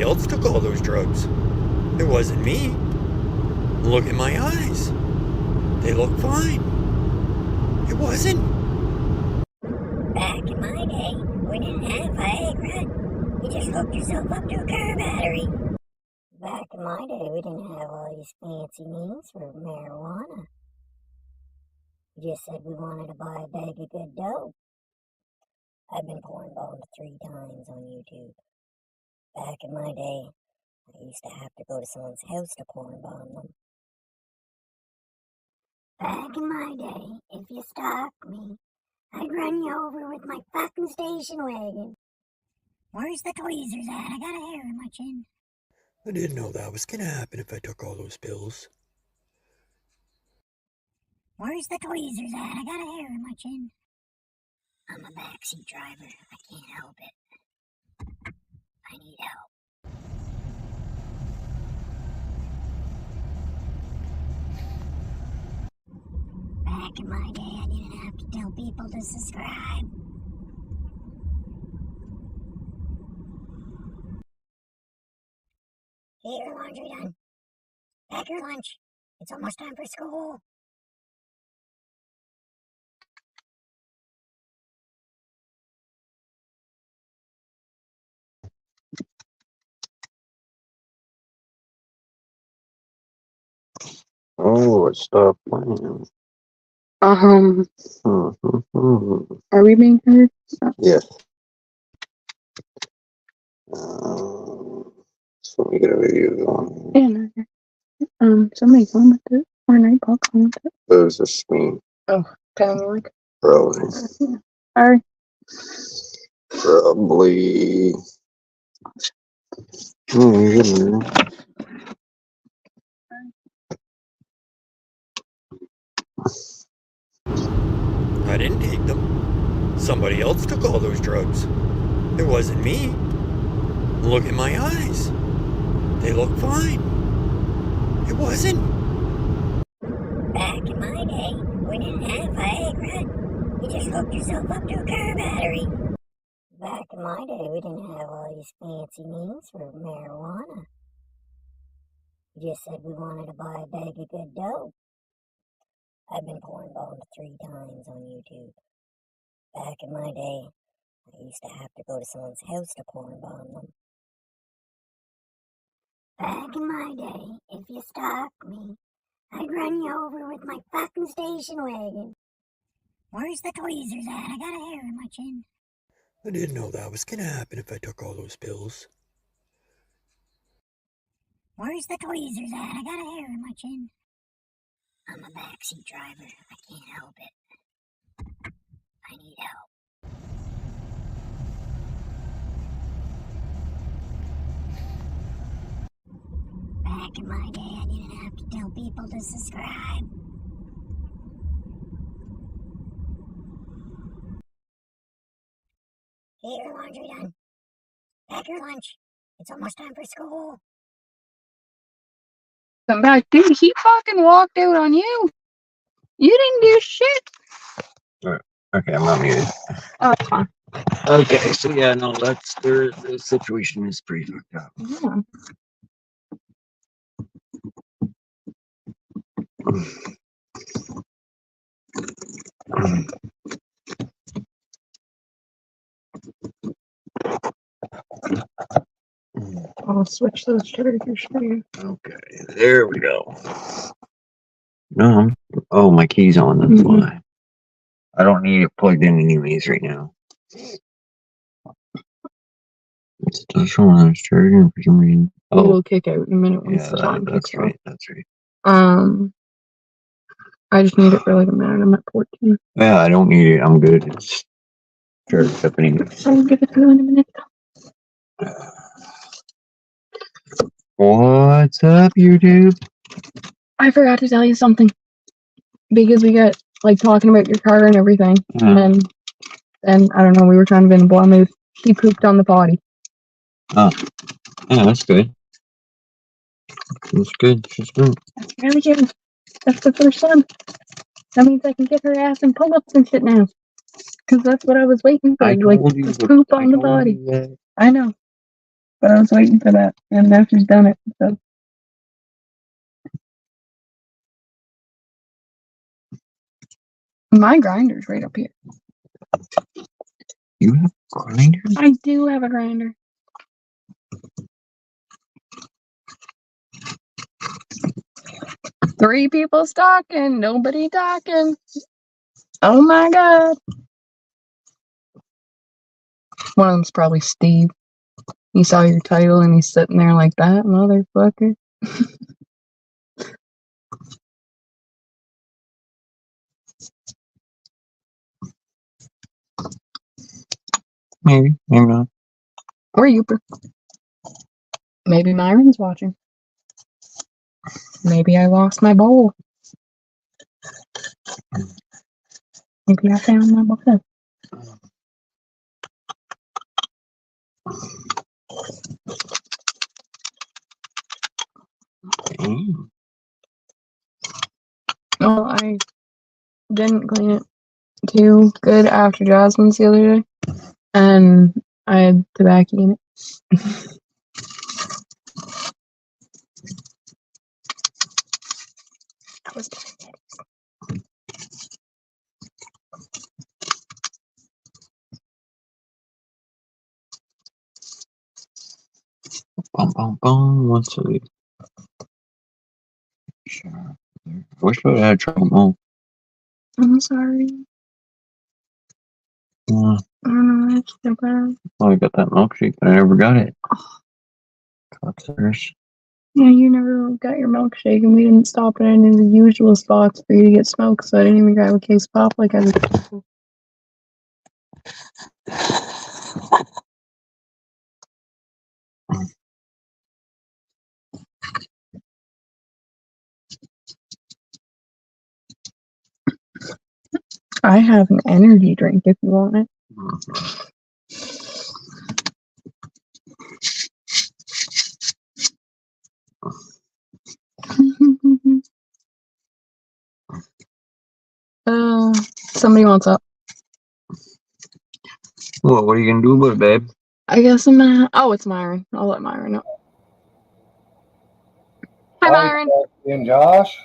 Somebody else took all those drugs. It wasn't me. Look at my eyes. They look fine. It wasn't. Back in my day, we didn't have Viagra. You just hooked yourself up to a car battery. Back in my day, we didn't have all these fancy names for marijuana. We just said we wanted to buy a bag of good dope. I've been porn bombed 3 times on YouTube. Back in my day, I used to have to go to someone's house to porn bomb them. Back in my day, if you stalked me, I'd run you over with my fucking station wagon. Where's the tweezers at? I got a hair in my chin. I didn't know that was gonna happen if I took all those pills. Where's the tweezers at? I got a hair in my chin. I'm a backseat driver. I can't help it. I need help. Back in my day, I didn't have to tell people to subscribe. Get your laundry done. Pack your lunch. It's almost time for school. Oh, it stopped playing. Are we being heard? Yes. So we get a video going. Yeah, no. Somebody commented, or Nightball commented. It was just me. Oh, telling me like. Probably. Sorry. Probably. I didn't take them. Somebody else took all those drugs. It wasn't me. Look at my eyes. They look fine. It wasn't. Back in my day, we didn't have Viagra. You just hooked yourself up to a car battery. Back in my day, we didn't have all these fancy names for marijuana. We just said we wanted to buy a bag of good dope. I've been porn bombed 3 times on YouTube. Back in my day, I used to have to go to someone's house to porn bomb them. Back in my day, if you stalked me, I'd run you over with my fucking station wagon. Where's the tweezers at? I got a hair in my chin. I didn't know that was gonna happen if I took all those pills. Where's the tweezers at? I got a hair in my chin. I'm a backseat driver. I can't help it. I need help. Back in my day, I didn't have to tell people to subscribe. Get your laundry done. Pack your lunch. It's almost time for school. Come back, dude. He fucking walked out on you. You didn't do shit. Okay, I'm not muted. Oh, it's fine. Okay, so yeah, no, that's the situation is pretty fucked up. Yeah. I'll switch those chargers for you. Okay, there we go. No, oh, my key's on, that's why. I don't need it plugged in anyways right now. It's still showing I was charging for some reason. Oh, It'll kick out in a minute once yeah, the time that's kicks right, that's right. off. I just need it for like a minute. I'm at 14. Yeah, I don't need it, I'm good. It's charged up anyways. I'll give it to you in a minute. What's up, YouTube? I forgot to tell you something. Because we got like talking about your car and everything. And I don't know, we were trying to be in a blah mood. He pooped on the potty. Oh. Yeah, that's good. That's good. That's good. That's really good. That's the first one. That means I can get her ass and pull-ups and shit now. Because that's what I was waiting for. Like, poop on the body. I know. but I was waiting for that, and now she's done it. So my grinder's right up here. You have a grinder? I do have a grinder. Three people stalking, nobody talking. Oh my god. One of them's probably Steve. He saw your title and he's sitting there like that, motherfucker. Maybe, maybe not. Or you. Maybe Myron's watching. Maybe I lost my bowl. Maybe I found my bowl. Damn. Well, I didn't clean it too good after Jasmine's the other day, and I had tobacco in it. I was Bum, bum, bum. Once a week. Sure. I wish I had trouble more. I'm sorry. Uh, I don't know. It's so bad. I got that milkshake, but I never got it. Cocksuckers. Yeah, you never got your milkshake, and we didn't stop at any of the usual spots for you to get smoked, so I didn't even grab a case of pop like I was supposed to. I have an energy drink if you want it. Somebody wants up. What are you gonna do about it, babe? I guess I'm gonna. Oh, it's Myron. I'll let Myron know. Hi, Myron. And Josh.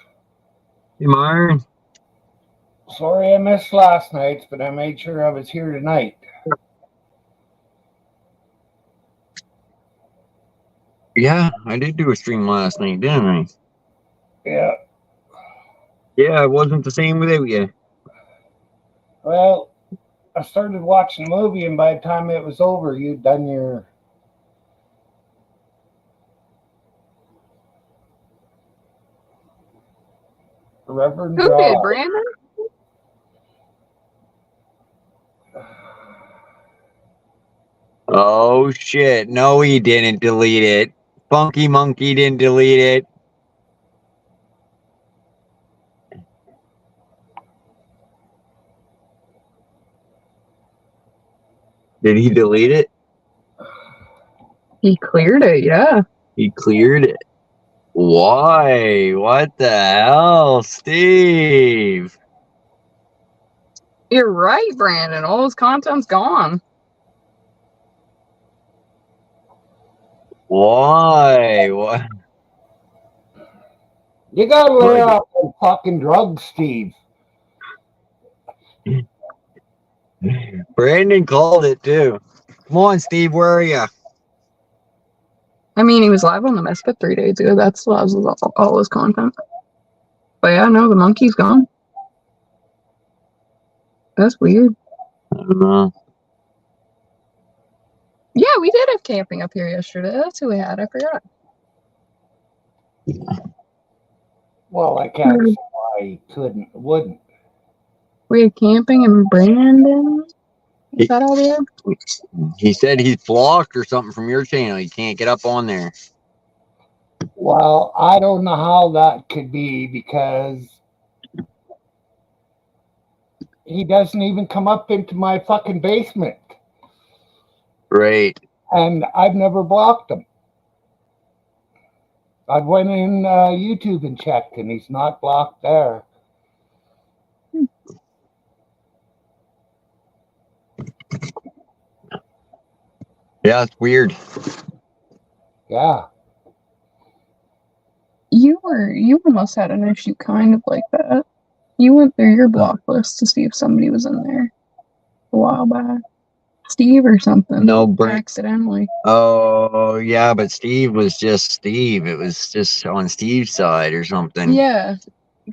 Hey, Myron. Sorry I missed last night's, but I made sure I was here tonight. Yeah, I did do a stream last night, didn't I? Yeah. Yeah, it wasn't the same without you. Well, I started watching the movie, and by the time it was over, you'd done your Reverend Who did, Josh. Brandon? Oh shit! No, he didn't delete it. Funky Monkey didn't delete it. Did he delete it? He cleared it, yeah. He cleared it. Why? What the hell, Steve? You're right, Brandon. All his content's gone. Why? What? You gotta lay off them fucking drugs, Steve. Brandon called it too. Come on, Steve. Where are you? I mean, he was live on the Misfit 3 days ago. That's all his content. But yeah, no, the monkey's gone. That's weird. I don't know. Yeah, we did have camping up here yesterday. That's who we had. I forgot. Well, I can't see why he wouldn't. We had camping and Brandon. Is that all we had? He said he's blocked or something from your channel. He can't get up on there. Well, I don't know how that could be because he doesn't even come up into my fucking basement. Right. And I've never blocked him. I went in YouTube and checked, and he's not blocked there. Yeah, it's weird. Yeah. You almost had an issue kind of like that. You went through your block list to see if somebody was in there a while back. Steve or something. No, Brent. Accidentally. Oh, yeah, but Steve was just Steve. It was just on Steve's side or something. Yeah.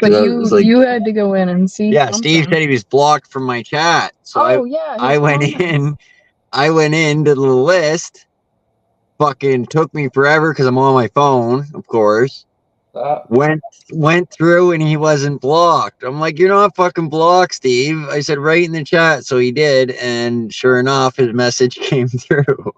But 'Cause I was like, you had to go in and see. yeah, something. Steve said he was blocked from my chat. So yeah. I went in. I went into the list. Fucking took me forever because I'm on my phone, of course. Went through and he wasn't blocked. I'm like, you're not fucking blocked, Steve. I said right in the chat, so he did, and sure enough, his message came through.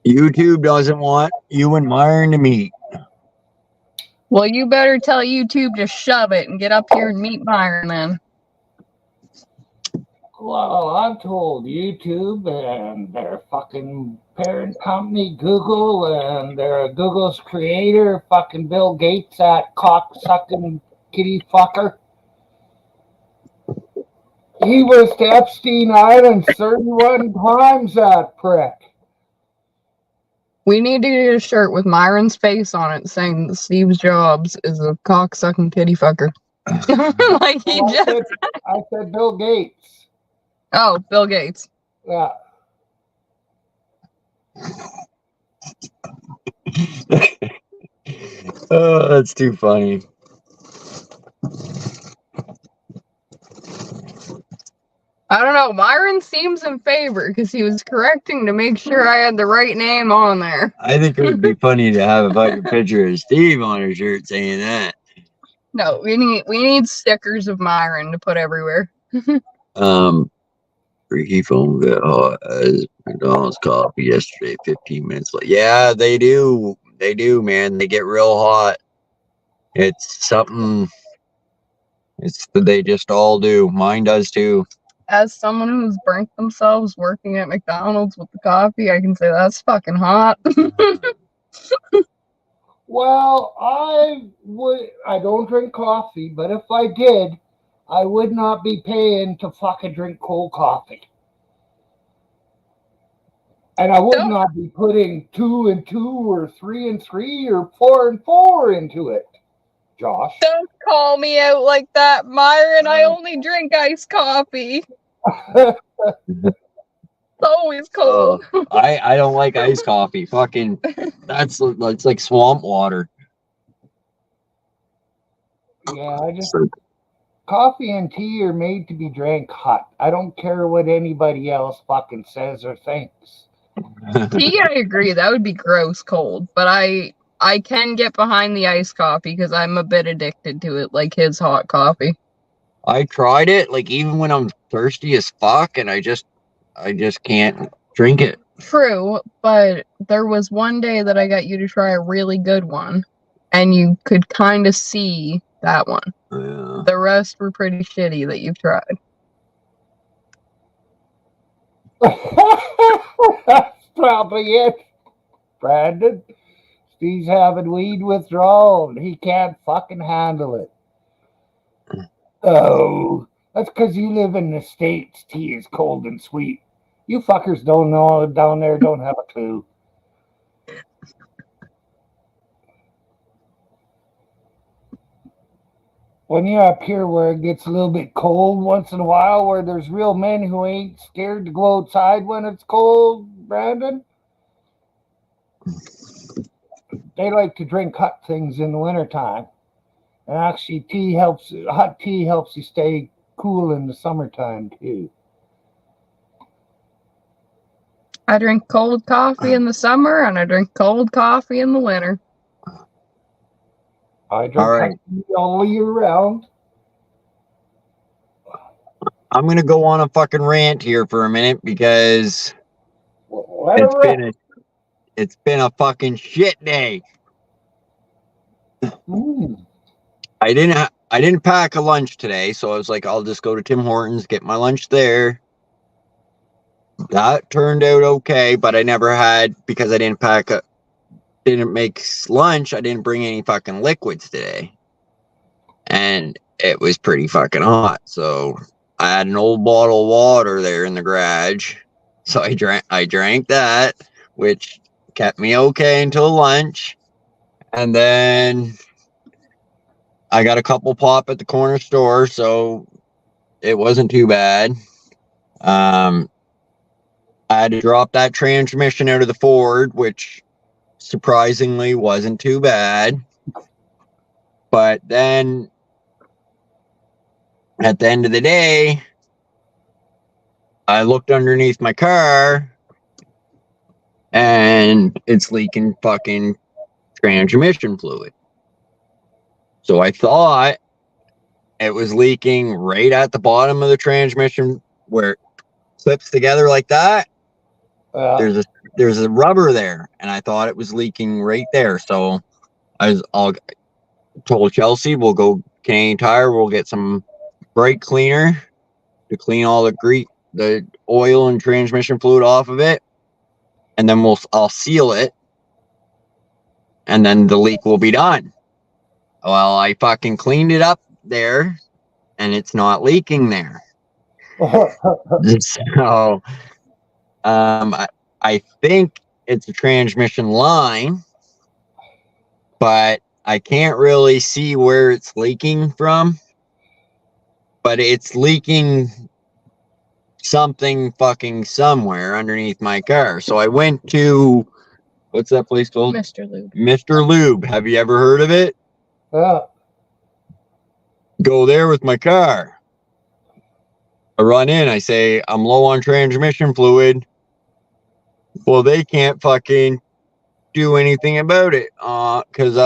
YouTube doesn't want you and Myron to meet. Well, you better tell YouTube to shove it and get up here and meet Myron then. Well, I've told YouTube and their fucking parent company, Google, and their Google's creator, fucking Bill Gates, that cock-sucking kitty fucker. He was to Epstein Island 31 times, that prick. We need to get a shirt with Myron's face on it saying that Steve Jobs is a cock-sucking kitty fucker. Like he I said Bill Gates. Oh, Bill Gates. Yeah. Oh, that's too funny. I don't know. Myron seems in favor because he was correcting to make sure I had the right name on there. I think it would be funny to have a fucking picture of Steve on his shirt saying that. No, we need stickers of Myron to put everywhere. Freaky phone got hot as McDonald's coffee yesterday, 15 minutes late. Yeah, they do. They do, man. They get real hot. It's something. They just all do. Mine does too. As someone who's burnt themselves working at McDonald's with the coffee, I can say that's fucking hot. Well, I don't drink coffee, but if I did, I would not be paying to fucking drink cold coffee. And I would not be putting 2 and 2 or 3 and 3 or 4 and 4 into it, Josh. Don't call me out like that, Myron. I only drink iced coffee. It's always cold. I don't like iced coffee. Fucking, it's like swamp water. Yeah, coffee and tea are made to be drank hot. I don't care what anybody else fucking says or thinks. Tea, I agree. That would be gross cold. But I can get behind the iced coffee because I'm a bit addicted to it, like his hot coffee. I tried it, like even when I'm thirsty as fuck, and I just can't drink it. True, but there was one day that I got you to try a really good one, and you could kind of see that one. Yeah. The rest were pretty shitty that you've tried. That's probably it, Brandon. Steve's having weed withdrawal and he can't fucking handle it. Oh, that's because you live in the States. Tea is cold and sweet. You fuckers don't know down there, don't have a clue. When you're up here where it gets a little bit cold once in a while, where there's real men who ain't scared to go outside when it's cold, Brandon, they like to drink hot things in the wintertime. And actually, hot tea helps you stay cool in the summertime, too. I drink cold coffee in the summer, and I drink cold coffee in the winter. I drink coffee all year round. I'm going to go on a fucking rant here for a minute because it's been a fucking shit day. I didn't pack a lunch today, so I was like, I'll just go to Tim Hortons, get my lunch there. That turned out okay, but I never had, because I didn't make lunch, I didn't bring any fucking liquids today. And it was pretty fucking hot, so I had an old bottle of water there in the garage, So I drank that, which kept me okay until lunch. And then I got a couple pop at the corner store, so it wasn't too bad. I had to drop that transmission out of the Ford, which surprisingly wasn't too bad. But then at the end of the day, I looked underneath my car and it's leaking fucking transmission fluid. So I thought it was leaking right at the bottom of the transmission where it clips together like that. There's a rubber there, and I thought it was leaking right there. So I told Chelsea we'll go Canadian Tire, we'll get some brake cleaner to clean all the oil and transmission fluid off of it, and then I'll seal it, and then the leak will be done. Well, I fucking cleaned it up there, and it's not leaking there. So, I think it's a transmission line, but I can't really see where it's leaking from. But it's leaking something fucking somewhere underneath my car. So I went to, what's that place called? Mr. Lube. Mr. Lube. Have you ever heard of it? Yeah. Go there with my car. I run in, I say, I'm low on transmission fluid. Well, they can't fucking do anything about it. Because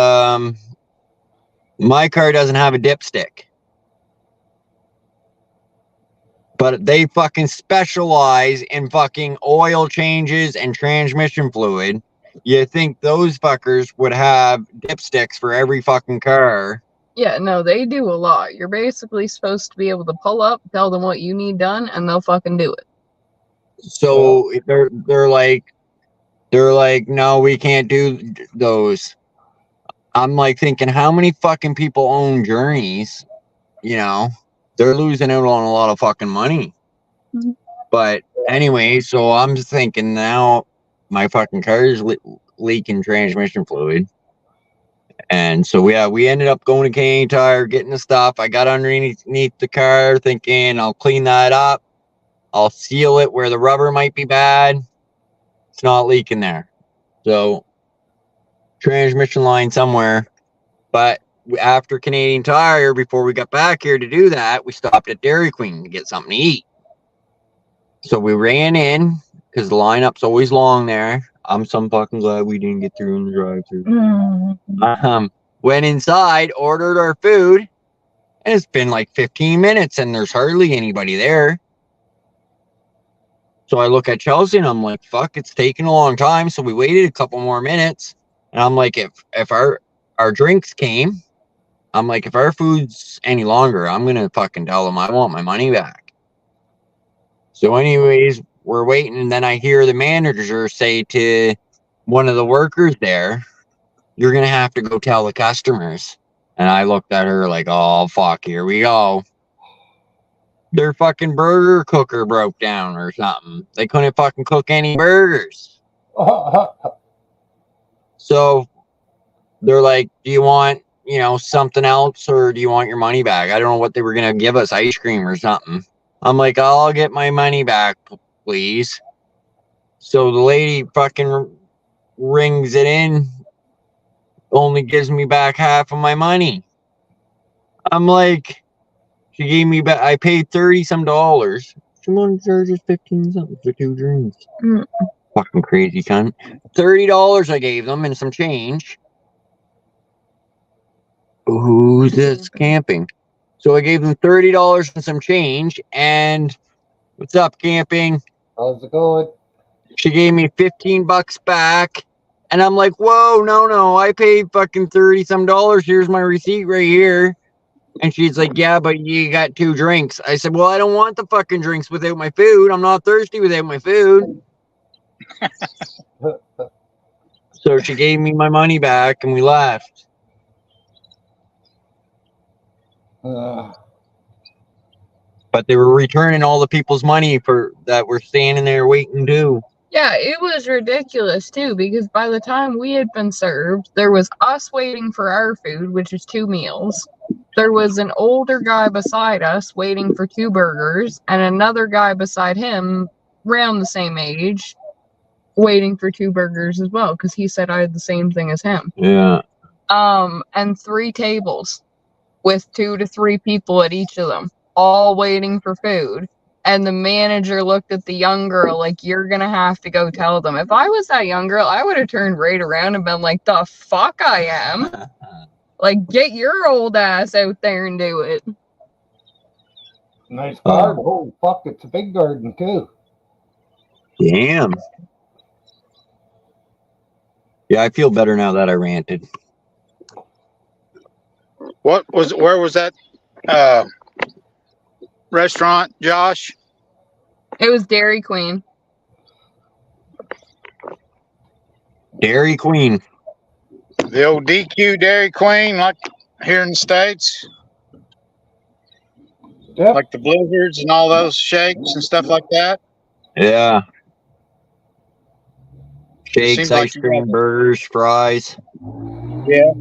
my car doesn't have a dipstick. But they fucking specialize in fucking oil changes and transmission fluid. You think those fuckers would have dipsticks for every fucking car. Yeah, no, they do a lot. You're basically supposed to be able to pull up, tell them what you need done, and they'll fucking do it. So they're like, no, we can't do those. I'm like thinking, how many fucking people own Journeys? You know, they're losing out on a lot of fucking money. Mhm. But anyway, so I'm just thinking now my fucking car is leaking transmission fluid. And so, yeah, we ended up going to Canadian Tire, getting the stuff. I got underneath the car thinking I'll clean that up. I'll seal it where the rubber might be bad. It's not leaking there. So, transmission line somewhere. But after Canadian Tire, before we got back here to do that, we stopped at Dairy Queen to get something to eat. So we ran in because the lineup's always long there. I'm some fucking glad we didn't get through in the drive-thru. Went inside, ordered our food, and it's been like 15 minutes and there's hardly anybody there. So I look at Chelsea and I'm like, fuck, it's taking a long time. So we waited a couple more minutes. And I'm like, if our drinks came, I'm like, if our food's any longer, I'm going to fucking tell them I want my money back. So anyways, we're waiting. And then I hear the manager say to one of the workers there, you're going to have to go tell the customers. And I looked at her like, oh, fuck, here we go. Their fucking burger cooker broke down or something. They couldn't fucking cook any burgers. So they're like, do you want, something else, or do you want your money back? I don't know what they were going to give us, ice cream or something. I'm like, I'll get my money back, please. So the lady fucking rings it in, only gives me back half of my money. I'm like, she gave me back, I paid $30 some. She wanted to charge us 15 something for 2 drinks. Fucking crazy cunt. $30 I gave them and some change. Who's this camping? So I gave them $30 and some change. And what's up, camping? How's it going? She gave me $15 back. And I'm like, whoa, no, I paid fucking $30 some. Here's my receipt right here. And she's like, yeah, but you got 2 drinks. I said, well, I don't want the fucking drinks without my food. I'm not thirsty without my food. So she gave me my money back and we left. But they were returning all the people's money for that were standing there waiting too. Yeah, it was ridiculous too, because by the time we had been served, there was us waiting for our food, which is 2 meals. There was an older guy beside us waiting for 2 burgers, and another guy beside him, around the same age, waiting for 2 burgers as well, because he said I had the same thing as him. Yeah. And 3 tables with 2 to 3 people at each of them, all waiting for food. And the manager looked at the young girl like, you're going to have to go tell them. If I was that young girl, I would have turned right around and been like, the fuck I am. Like, get your old ass out there and do it. Nice garden. Oh, fuck, it's a big garden, too. Damn. Yeah, I feel better now that I ranted. Where was that restaurant, Josh? It was Dairy Queen. Dairy Queen. The old DQ Dairy Queen, like here in the States? Yep. Like the Blizzards and all those shakes and stuff like that? Yeah. Shakes, Seems like ice cream, burgers, fries. Yeah.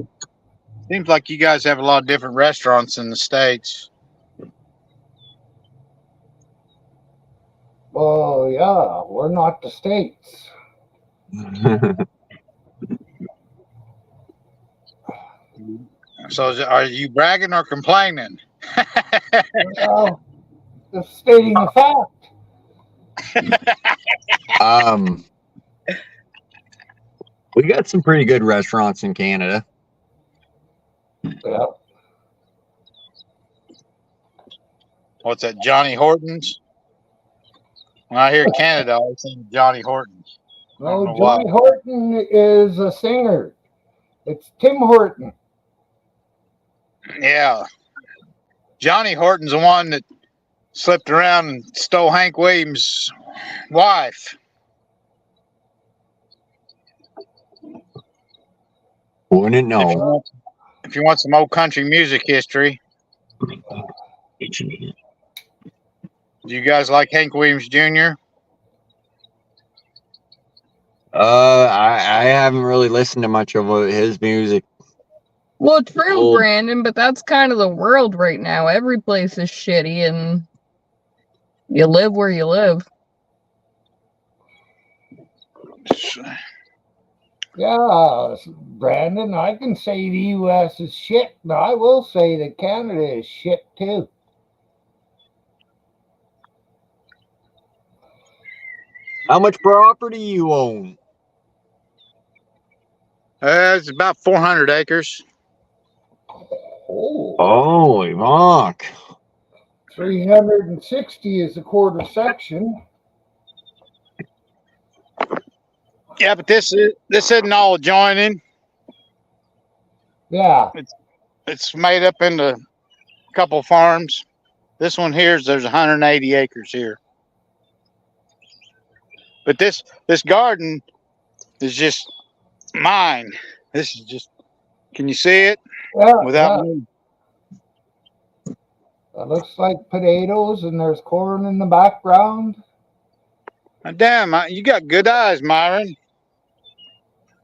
Seems like you guys have a lot of different restaurants in the States. Oh, yeah, we're not the States. So are you bragging or complaining? Well, just stating the fact. We got some pretty good restaurants in Canada. Yeah. What's that, Johnny Hortons? When I hear Canada, I always think of Johnny Hortons. No, Johnny Horton is a singer. It's Tim Horton. Yeah. Johnny Horton's the one that slipped around and stole Hank Williams' wife. Wouldn't know. If you want some old country music history, do you guys like Hank Williams Jr.? I haven't really listened to much of his music. Well, true, Oh. Brandon, but that's kind of the world right now. Every place is shitty, and you live where you live. Yeah, Brandon, I can say the U.S. is shit, but I will say that Canada is shit, too. How much property you own? It's about 400 acres. Oh, Holy fuck. 360 is a quarter section. Yeah, but this isn't all adjoining. Yeah. It's made up into a couple farms. This one there's 180 acres here. But this garden is just mine. This is just, can you see it? Yeah, Without yeah. me. It looks like potatoes, and there's corn in the background. Damn, you got good eyes, Myron.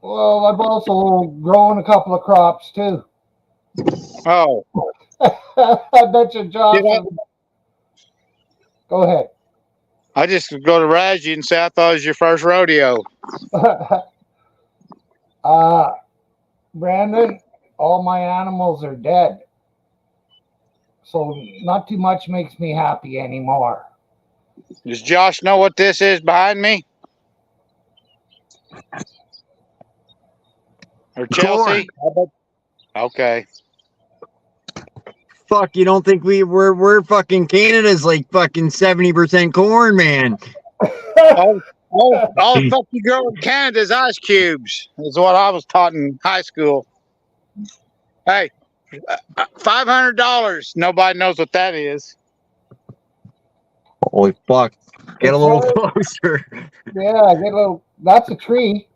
Well, I've also grown a couple of crops, too. Oh, I bet you, Josh. Did I- Go ahead. I just go to Raji and say I thought it was your first rodeo. Brandon, all my animals are dead. So not too much makes me happy anymore. Does Josh know what this is behind me? Or Chelsea? Okay. Fuck, you don't think we're fucking Canada's like fucking 70% corn, man. all the fuck you grow in Canada is ice cubes, is what I was taught in high school. Hey, $500. Nobody knows what that is. Holy fuck. Get a little closer. Yeah, get a little. That's a tree.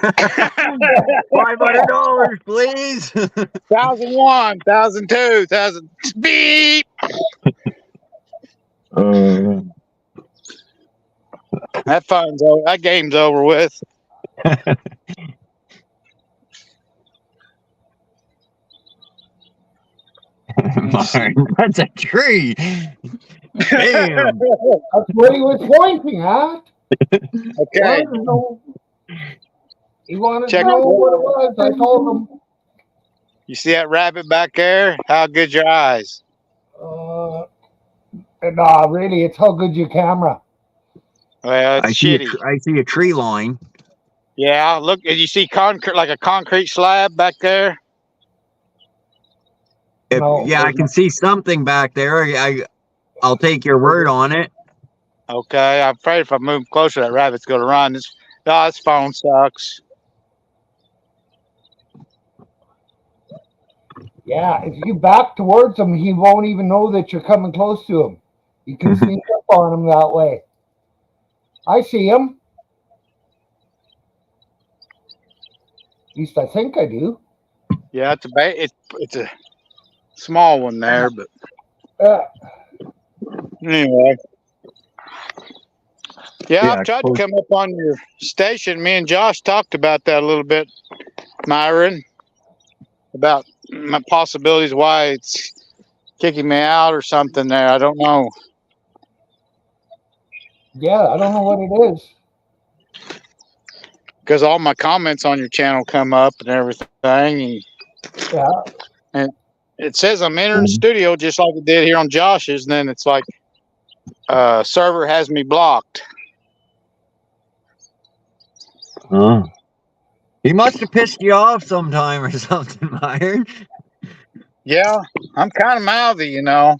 $500, please. 1,001, 1,002, 1,000. Beep. That game's over with. That's a tree. Damn. That's what he was pointing at. Okay. He wanted Check to know what it was. I told him. You see that rabbit back there? How good your eyes? Nah, really, it's how good your camera. Well, it's shitty. I see a tree line. Yeah, look, you see concrete, like a concrete slab back there? No, Yeah, I can see something back there. I'll take your word on it. Okay, I'm afraid if I move closer, that rabbit's going to run. This phone sucks. Yeah, if you back towards him, he won't even know that you're coming close to him. You can sneak up on him that way. I see him. At least I think I do. Yeah, it's a small one there, but anyway. Yeah, I've tried to come up on your station. Me and Josh talked about that a little bit, Myron, about my possibilities, why it's kicking me out or something there. I don't know. Yeah, I don't know what it is. Because all my comments on your channel come up and everything. And it says I'm entering the studio just like it did here on Josh's, and then it's like server has me blocked. Oh. He must have pissed you off sometime or something, Myron. Yeah, I'm kind of mouthy, you know.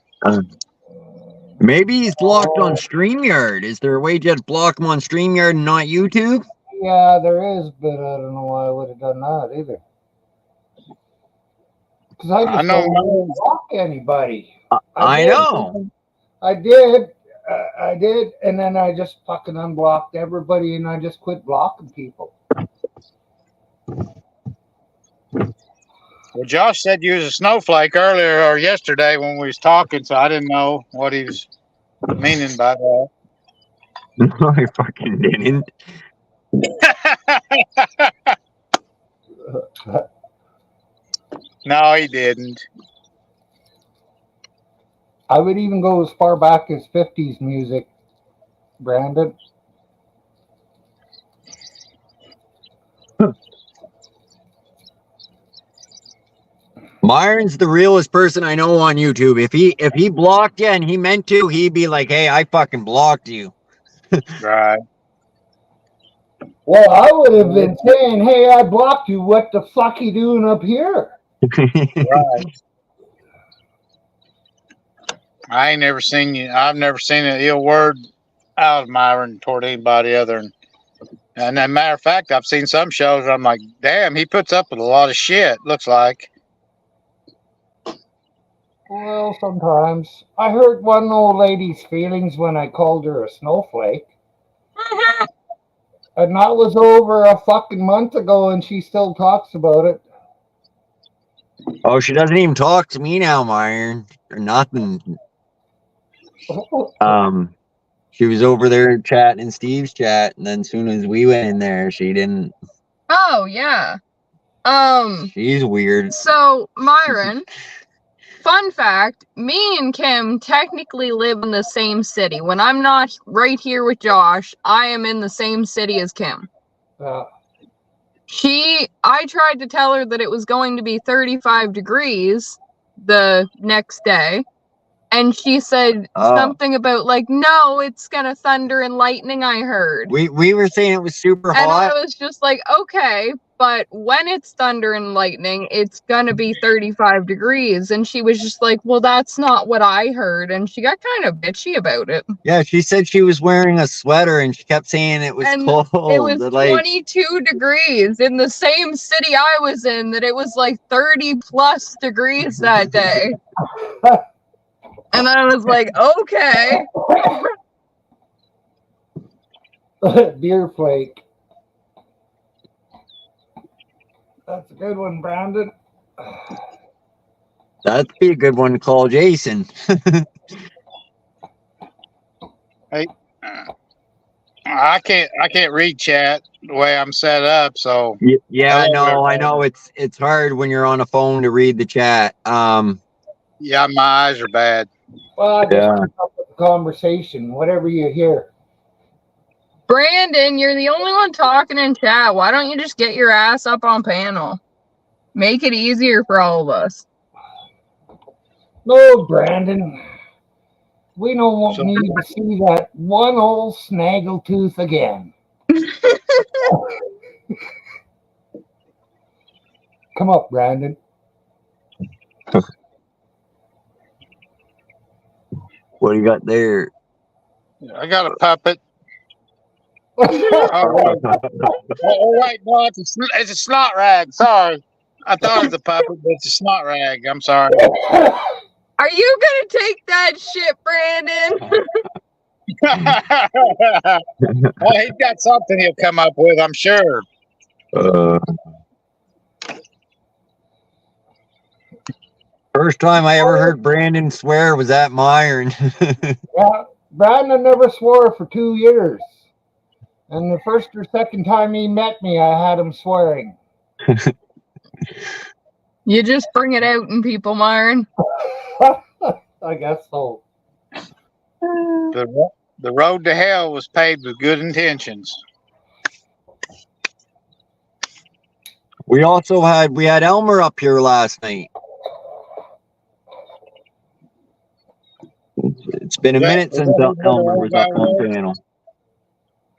Maybe he's blocked on StreamYard. Is there a way to block him on StreamYard and not YouTube? Yeah, there is, but I don't know why I would have done that either. Because I just don't block anybody. I know. I did, and then I just fucking unblocked everybody, and I just quit blocking people. Well, Josh said you was a snowflake earlier or yesterday when we was talking, so I didn't know what he was meaning by that. No, I fucking didn't. No, he didn't. I would even go as far back as 50s music, Brandon. Myron's the realest person I know on YouTube. If he blocked you and he meant to, he'd be like, "Hey, I fucking blocked you." Right. Well, I would have been saying, "Hey, I blocked you. What the fuck you doing up here?" Right. I ain't never seen you. I've never seen an ill word out of Myron toward anybody other than. And as a matter of fact, I've seen some shows where I'm like, damn, he puts up with a lot of shit, looks like. Well, sometimes. I hurt one old lady's feelings when I called her a snowflake. And that was over a fucking month ago, and she still talks about it. Oh, she doesn't even talk to me now, Myron, or nothing. She was over there chatting in Steve's chat, and then as soon as we went in there, she didn't. Oh yeah. She's weird. So Myron, fun fact: me and Kim technically live in the same city. When I'm not right here with Josh, I am in the same city as Kim. I tried to tell her that it was going to be 35 degrees the next day. And she said something about like, no, it's gonna thunder and lightning, I heard. We were saying it was super hot. And I was just like, okay, but when it's thunder and lightning, it's gonna be 35 degrees. And she was just like, well, that's not what I heard. And she got kind of bitchy about it. Yeah, she said she was wearing a sweater and she kept saying it was cold. It was 22 degrees in the same city I was in, that it was like 30 plus degrees that day. And I was like, okay. Beer flake. That's a good one, Brandon. That'd be a good one to call Jason. Hey, I can't read chat the way I'm set up. So Yeah, I hello, know. everybody. It's hard when you're on a phone to read the chat. Yeah, my eyes are bad. Well, I just Yeah. keep up with the conversation, whatever you hear. Brandon, you're the only one talking in chat. Why don't you just get your ass up on panel? Make it easier for all of us. No, Brandon. We don't So need to see that one old snaggletooth again. Come up, Brandon. What do you got there? I got a puppet. Oh wait, no, it's a snot rag. Sorry, I thought it was a puppet, but it's a snot rag. I'm sorry. Are you gonna take that shit, Brandon? Well, he's got something he'll come up with, I'm sure. First time I ever heard Brandon swear was at Myron. Yeah, Brandon never swore for 2 years. And the first or second time he met me, I had him swearing. You just bring it out in people, Myron. I guess so. The road to hell was paved with good intentions. We had Elmer up here last night. It's been a minute since Elmer was up on panel.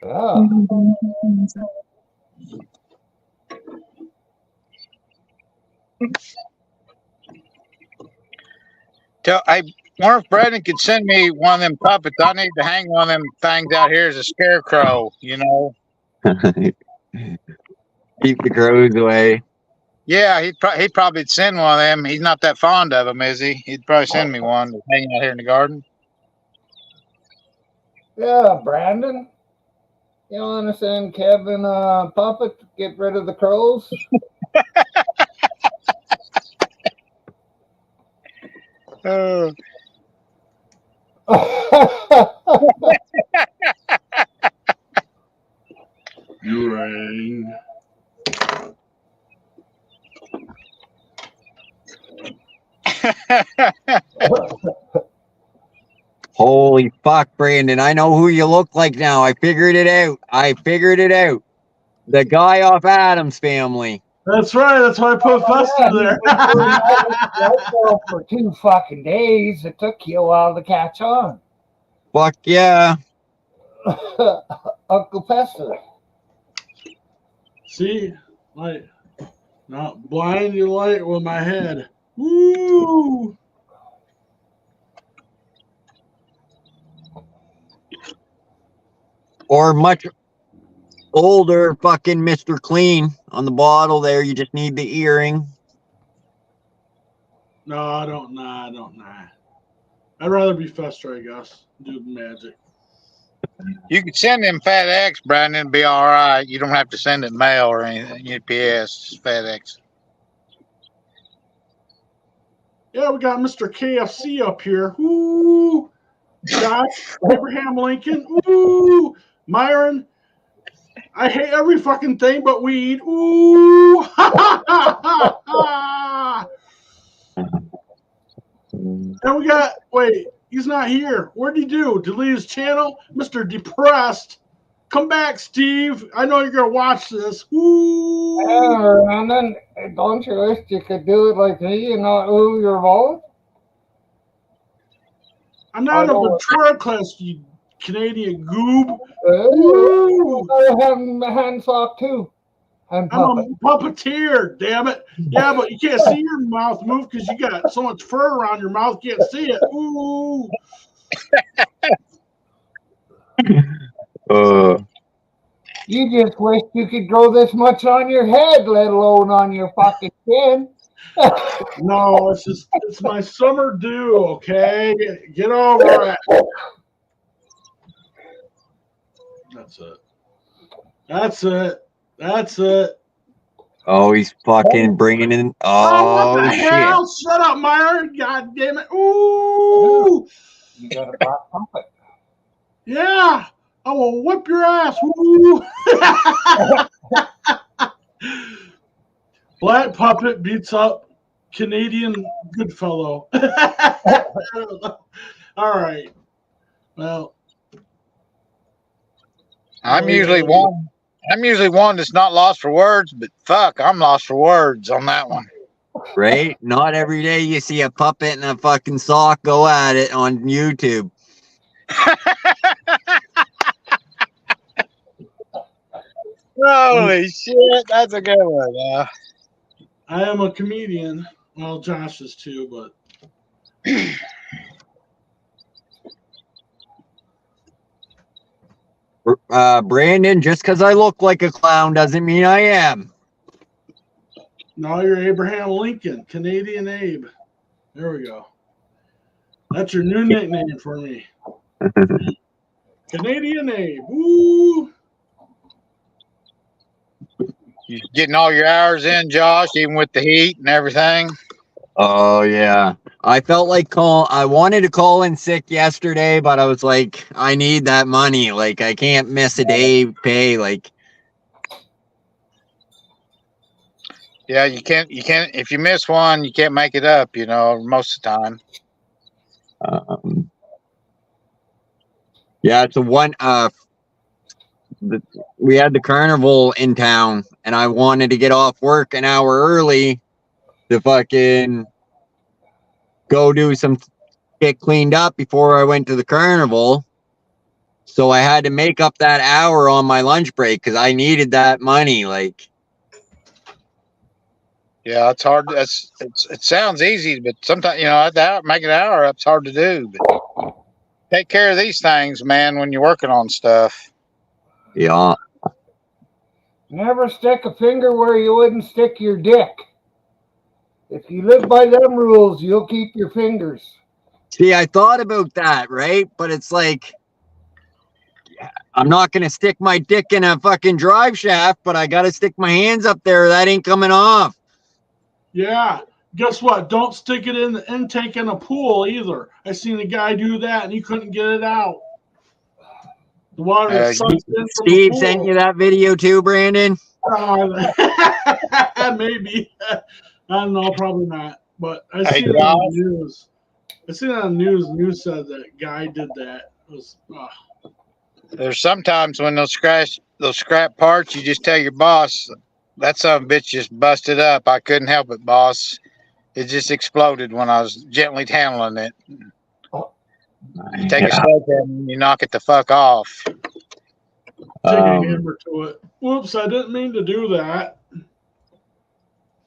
Yeah. I wonder if Brandon could send me one of them puppets. I need to hang one of them things out here as a scarecrow, you know. Keep the crows away. Yeah, he'd probably send one of them. He's not that fond of them, is he? He'd probably send me one to hang out here in the garden. Yeah, Brandon. You want to send Kevin a puppet to get rid of the crows? You rang. Holy fuck, Brandon. I know who you look like now. I figured it out. The guy off Adam's Family. That's right. That's why I put Buster there. For 2 fucking days. It took you a while to catch on. Fuck yeah. Uncle Fester. See, like, not blind you light with my head. Woo! Or much older fucking Mr. Clean on the bottle there. You just need the earring. No, I don't know. I'd rather be Fester, I guess. Do the magic. You could send him FedEx, Brandon, it'd be all right. You don't have to send it mail or anything. UPS, just FedEx. Yeah, we got Mr. KFC up here. Woo! Josh, Abraham Lincoln. Woo! Myron. I hate every fucking thing but weed. Ooh! And we got, wait, he's not here. What'd he do? Delete his channel? Mr. Depressed. Come back, Steve. I know you're going to watch this. Ooh! And then, don't you wish you could do it like me and not ooh your vote? I'm not a ventriloquist, you Canadian goob. I have hand sock too. I'm a puppeteer, damn it. Yeah, but you can't see your mouth move because you got so much fur around your mouth, you can't see it. Ooh. You just wish you could grow this much on your head, let alone on your fucking chin. No, it's my summer dew, okay? Get over it. That's it. Oh, he's fucking bringing in. Oh, what the shit. hell? Shut up, Myron. God damn it. Ooh. You got a black puppet. Yeah, I will whip your ass. Woo! Black Puppet beats up Canadian Goodfellow. All right. Well, I'm usually one. I'm usually one that's not lost for words, but fuck, I'm lost for words on that one. Right? Not every day you see a puppet and a fucking sock go at it on YouTube. Holy shit, that's a good one. I am a comedian. Well, Josh is too, but Brandon, just because I look like a clown doesn't mean I am. now you're Abraham Lincoln, Canadian Abe. There we go. That's your new nickname for me. Canadian Abe. Woo! You getting all your hours in, Josh, even with the heat and everything? Oh yeah. I felt like I wanted to call in sick yesterday, but I was like, I need that money. Like I can't miss a day pay. Like Yeah, you can't if you miss one, you can't make it up, you know, most of the time. yeah, it's a one we had the carnival in town and I wanted to get off work an hour early to fucking go do get cleaned up before I went to the carnival. So I had to make up that hour on my lunch break because I needed that money. Like, Yeah, it's hard. It sounds easy, but sometimes, you know, make an hour up, it's hard to do. But take care of these things, man, when you're working on stuff. yeah. Never stick a finger where you wouldn't stick your dick. If you live by them rules, you'll keep your fingers. See, I thought about that, right? But it's like, I'm not going to stick my dick in a fucking drive shaft, but I got to stick my hands up there. That ain't coming off. Yeah. Guess what? Don't stick it in the intake in a pool either. I seen a guy do that and he couldn't get it out. The water sucks in from Steve the pool. sent you that video too, Brandon? Maybe. I don't know, probably not. But I seen it on the news. I seen it on the news. The news said that guy did that. It was There's sometimes when those scrap parts, you just tell your boss, that son of a bitch just busted up. I couldn't help it, boss. It just exploded when I was gently handling it. You take a sledgehammer and you knock it the fuck off. take a hammer to it. Whoops, I didn't mean to do that.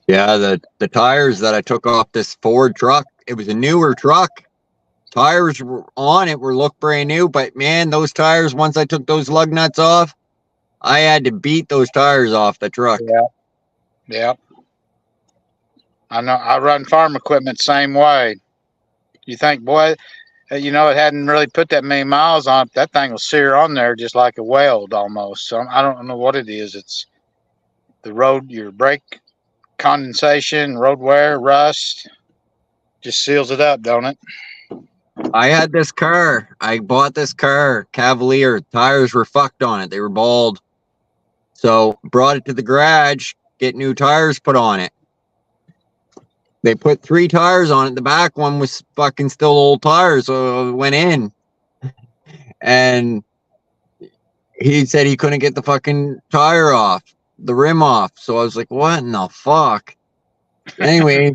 Yeah, the tires that I took off this Ford truck, it was a newer truck. Tires on it looked brand new, but man, those tires, once I took those lug nuts off, I had to beat those tires off the truck. Yeah. I know. I run farm equipment same way. You think, boy, you know, it hadn't really put that many miles on it. That thing will sear on there just like a weld almost. So I don't know what it is. It's the road, your brake condensation, road wear, rust, just seals it up, don't it? I had this car. I bought this car, Cavalier. Tires were fucked on it. They were bald. So brought it to the garage, get new tires put on it. They put 3 tires on it. The back one was fucking still old tires, so it went in. And he said he couldn't get the fucking tire off, the rim off. So I was like, what in the fuck? Anyway,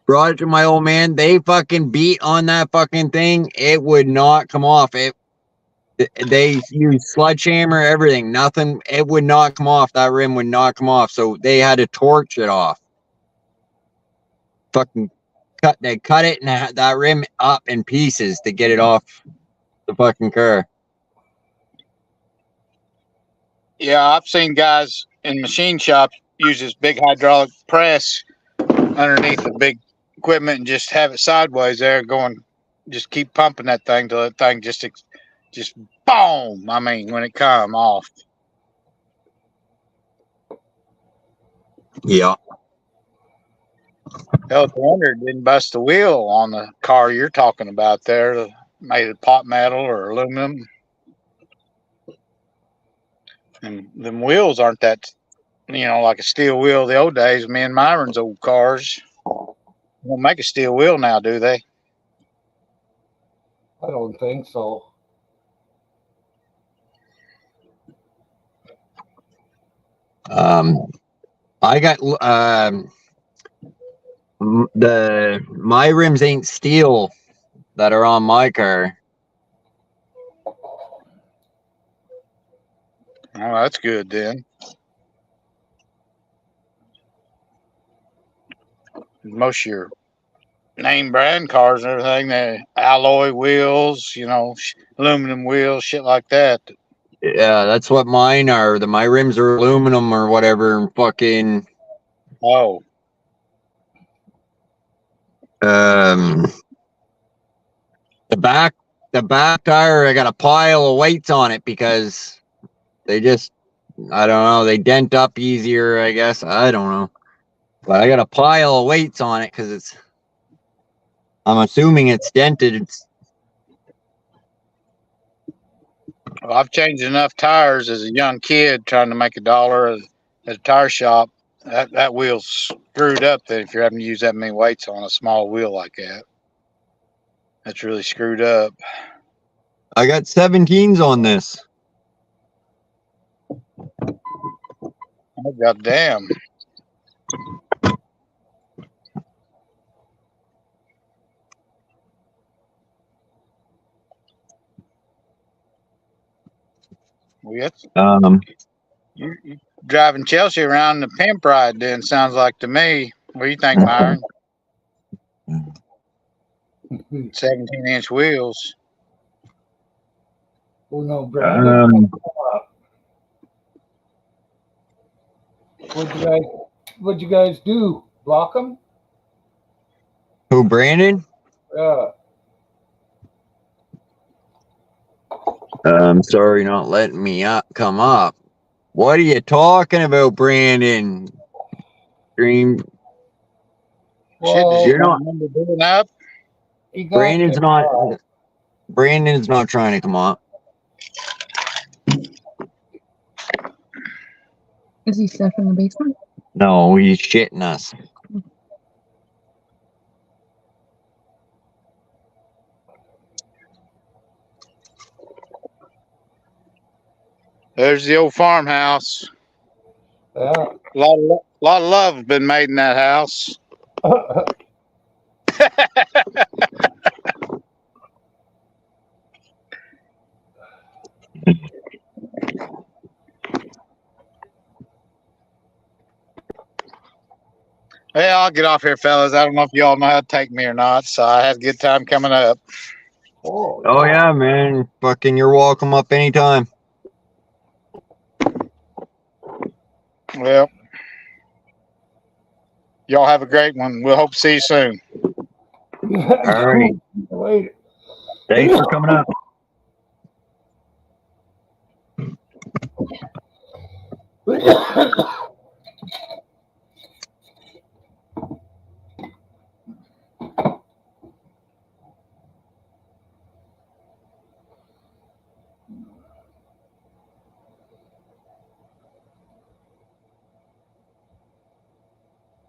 brought it to my old man. They fucking beat on that fucking thing. It would not come off. They used sledgehammer, everything. Nothing. It would not come off. That rim would not come off. So they had to torch it off. Fucking they cut it and that rim up in pieces to get it off the fucking car. Yeah, I've seen guys in machine shops use this big hydraulic press underneath the big equipment and just have it sideways there going, just keep pumping that thing till that thing just boom. I mean, when it come off. Yeah. Hell, no wonder it didn't bust the wheel on the car you're talking about there, made of pot metal or aluminum. And them wheels aren't that, like a steel wheel the old days. Me and Myron's old cars won't make a steel wheel now, do they? I don't think so. I got my rims ain't steel that are on my car. Oh, that's good then. Most of your name brand cars and everything, they alloy wheels, aluminum wheels, shit like that. Yeah, that's what mine are. My rims are aluminum or whatever, and fucking Oh, the back tire, I got a pile of weights on it because they just, I don't know, they dent up easier, I guess. I don't know. But I got a pile of weights on it because I'm assuming it's dented. well, I've changed enough tires as a young kid trying to make $1 at a tire shop. That wheel's screwed up that if you're having to use that many weights on a small wheel like that. That's really screwed up. I got 17s on this. Oh, goddamn. Well, yes. You driving Chelsea around the pimp ride then, sounds like to me. What do you think, Myron? 17-inch wheels. Oh no, Brandon. What'd you guys do? Block them? Who, Brandon? Yeah. I'm sorry, not letting me come up. What are you talking about, Brandon? Dream. Well, shit, did you not remember doing up? Brandon's not trying to come up. Is he stuck in the basement? No, he's shitting us. There's the old farmhouse. Yeah. A lot of love has been made in that house. Hey, I'll get off here, fellas. I don't know if y'all know how to take me or not, so I had a good time coming up. Oh yeah, man. Fucking, you're welcome up anytime. Well, y'all have a great one. We'll hope to see you soon. All right. Later. Thanks for coming up.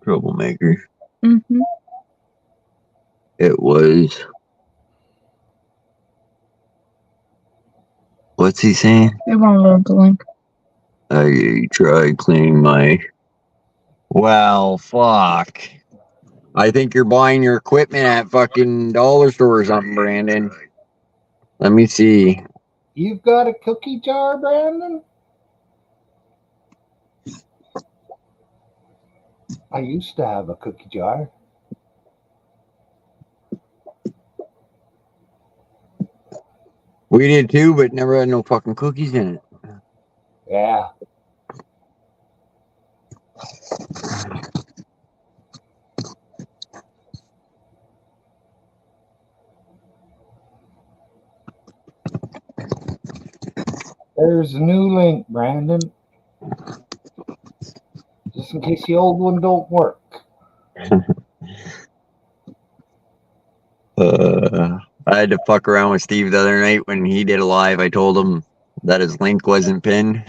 Troublemaker. Mm-hmm. It was. What's he saying? It won't load the link. I tried cleaning my. Well, fuck. I think you're buying your equipment at fucking dollar store or something, Brandon. Let me see. You've got a cookie jar, Brandon? I used to have a cookie jar. We did too, but never had no fucking cookies in it. Yeah. There's a new link, Brandon. Just in case the old one don't work. I had to fuck around with Steve the other night when he did a live. I told him that his link wasn't pinned.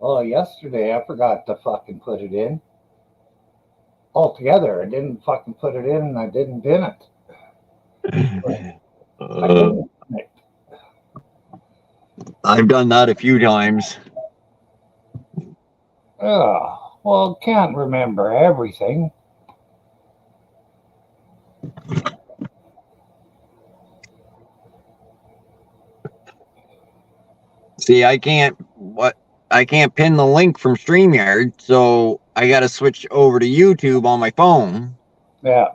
Oh, yesterday I forgot to fucking put it in. Altogether, I didn't fucking put it in and I didn't pin it. I didn't pin it. I've done that a few times. Oh, well, can't remember everything. See, I can't pin the link from StreamYard, so I gotta switch over to YouTube on my phone. Yeah.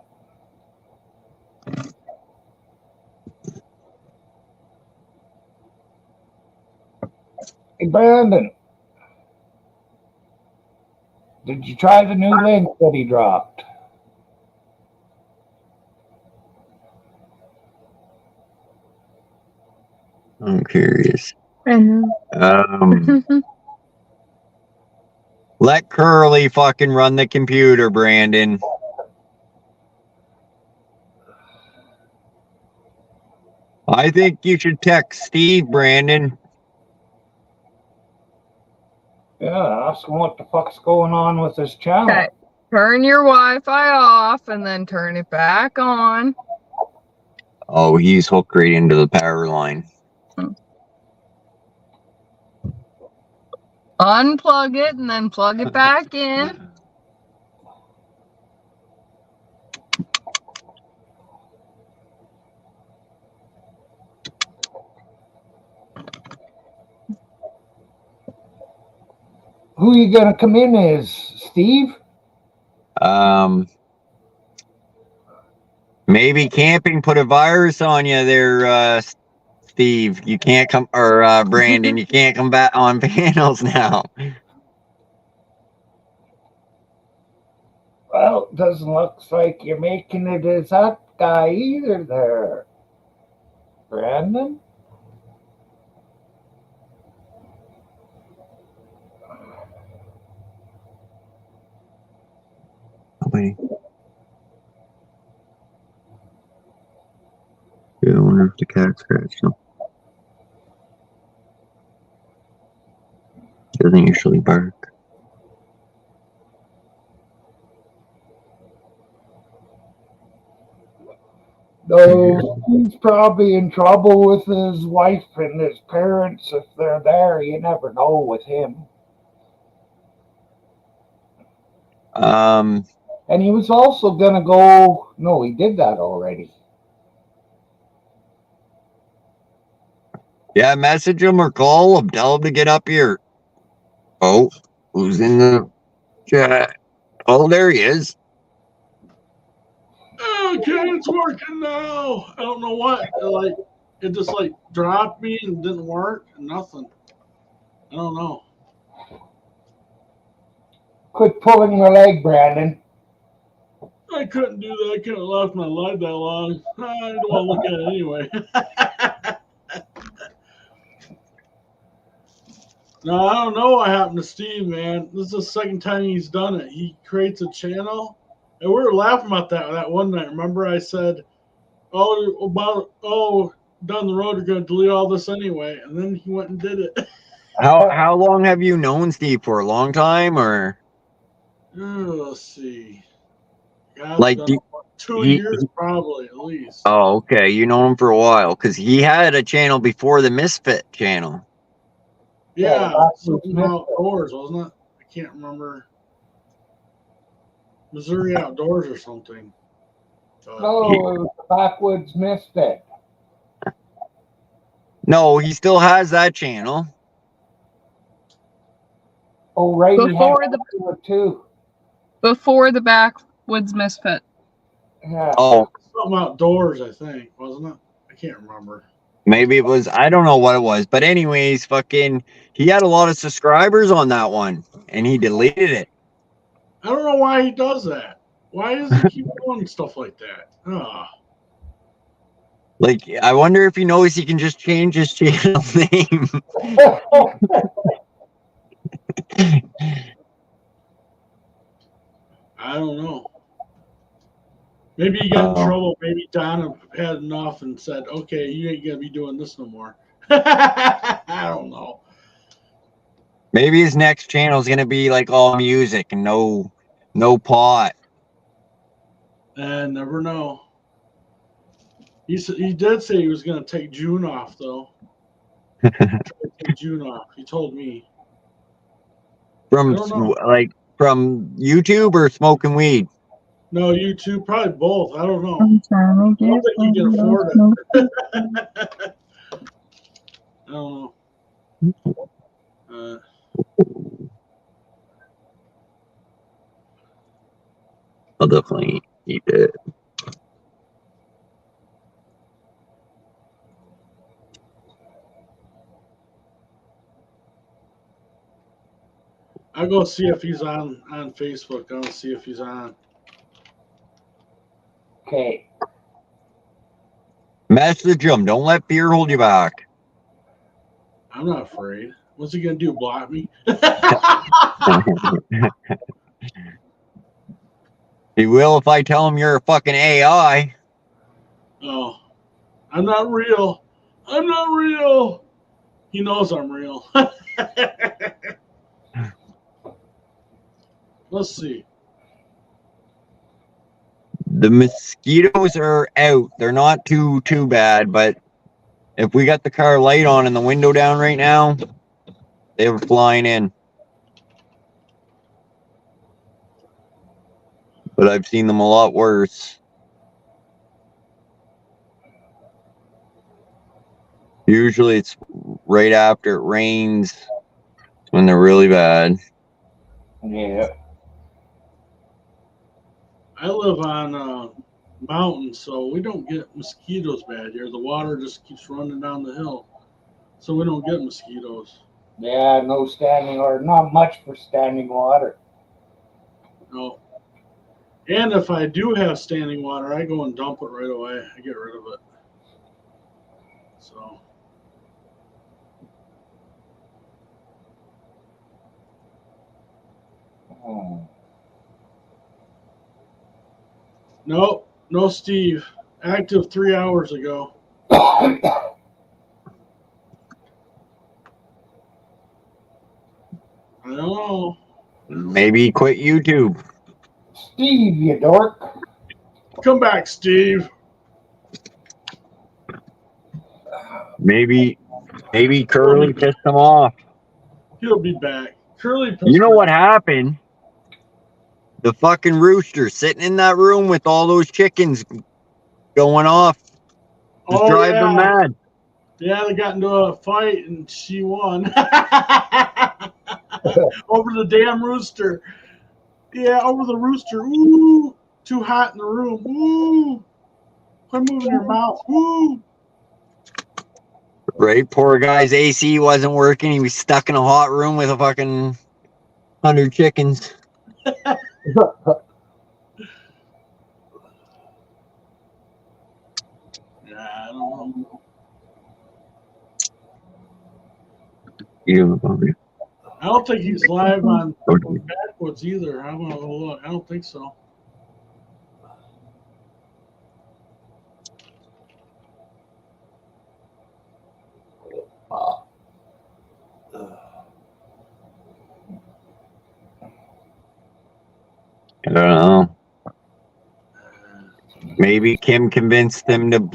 Hey, Brandon. Did you try the new link that he dropped? I'm curious. Mm-hmm. Let Curly fucking run the computer, Brandon. I think you should text Steve, Brandon. Yeah, ask him what the fuck's going on with his channel. Okay. Turn your Wi-Fi off and then turn it back on. Oh, he's hooked right into the power line. Unplug it and then plug it back in. Who you gonna come in as, Steve? Maybe camping put a virus on you there, Steve. You can't come, or Brandon, you can't come back on panels now. Well, it doesn't look like you're making it as that guy either there. Brandon? Wait. Yeah, I wonder if the cat scratched him. Doesn't usually bark. No, he's probably in trouble with his wife and his parents if they're there. You never know with him. And he was also gonna go. No, he did that already. Yeah, message him or call him. Tell him to get up here. Oh, who's in the chat? Oh, there he is. Okay, it's working now. I don't know what. Like, it just like dropped me and didn't work. Nothing. I don't know. Quit pulling your leg, Brandon. I couldn't do that. I couldn't have left my light that long. I don't want to look at it anyway. No, I don't know what happened to Steve, man. This is the second time he's done it. He creates a channel, and we were laughing about that one night. Remember, I said, "Oh, down the road, you're going to delete all this anyway," and then he went and did it. How long have you known Steve for? A long time, or? Let's see. Like, 2 years probably at least. Oh, okay. You know him for a while because he had a channel before the Misfit channel. Yeah, something Outdoors, wasn't it? I can't remember. Missouri Outdoors or something. No, it was the Backwoods Misfit. No, he still has that channel. Oh, right. Before the Backwoods Misfit. Yeah. Oh. Something Outdoors, I think, wasn't it? I can't remember. Maybe it was, I don't know what it was. But anyways, he had a lot of subscribers on that one, and he deleted it. I don't know why he does that. Why does he keep doing stuff like that? Like, I wonder if he knows he can just change his channel name. I don't know. Maybe he got in Oh. trouble. Maybe Donna had enough and said, "Okay, you ain't gonna be doing this no more." I don't know. Maybe his next channel is gonna be like all music and no pot. And never know. He did say he was gonna take June off though. Try to take June off. He told me. From I don't know. like from YouTube or smoking weed. No, you two, probably both. I don't know. I'm trying to I don't think he can afford it. I don't know. I'll definitely eat it. I'll go see if he's on Facebook. I'll see if he's on. Okay. Message him. Don't let fear hold you back. I'm not afraid. What's he gonna do? Block me? He will if I tell him you're a fucking AI. Oh, I'm not real. I'm not real. He knows I'm real. Let's see. The mosquitoes are out. They're not too bad, but if we got the car light on and the window down right now, they were flying in. But I've seen them a lot worse. Usually it's right after it rains when they're really bad. Yeah. I live on a mountain, so we don't get mosquitoes bad here. The water just keeps running down the hill, so we don't get mosquitoes. Yeah, no standing water. Not much for standing water. No. And if I do have standing water, I go and dump it right away. I get rid of it. So. No, no, Steve. Active 3 hours ago. I don't know. Maybe quit YouTube. Steve, you dork. Come back, Steve. Maybe Curly pissed him off. He'll be back. Curly. You know what happened? The fucking rooster sitting in that room with all those chickens going off. Just drive them mad. Yeah, they got into a fight and she won. Over the damn rooster. Yeah, over the rooster. Ooh, too hot in the room. Ooh, quit moving your mouth. Ooh. Right, poor guy's AC wasn't working. He was stuck in a hot room with a fucking 100 chickens. Yeah, I don't know. I don't think he's live on Backwoods either. I'm gonna look. I don't think so. I don't know. Maybe Kim convinced him to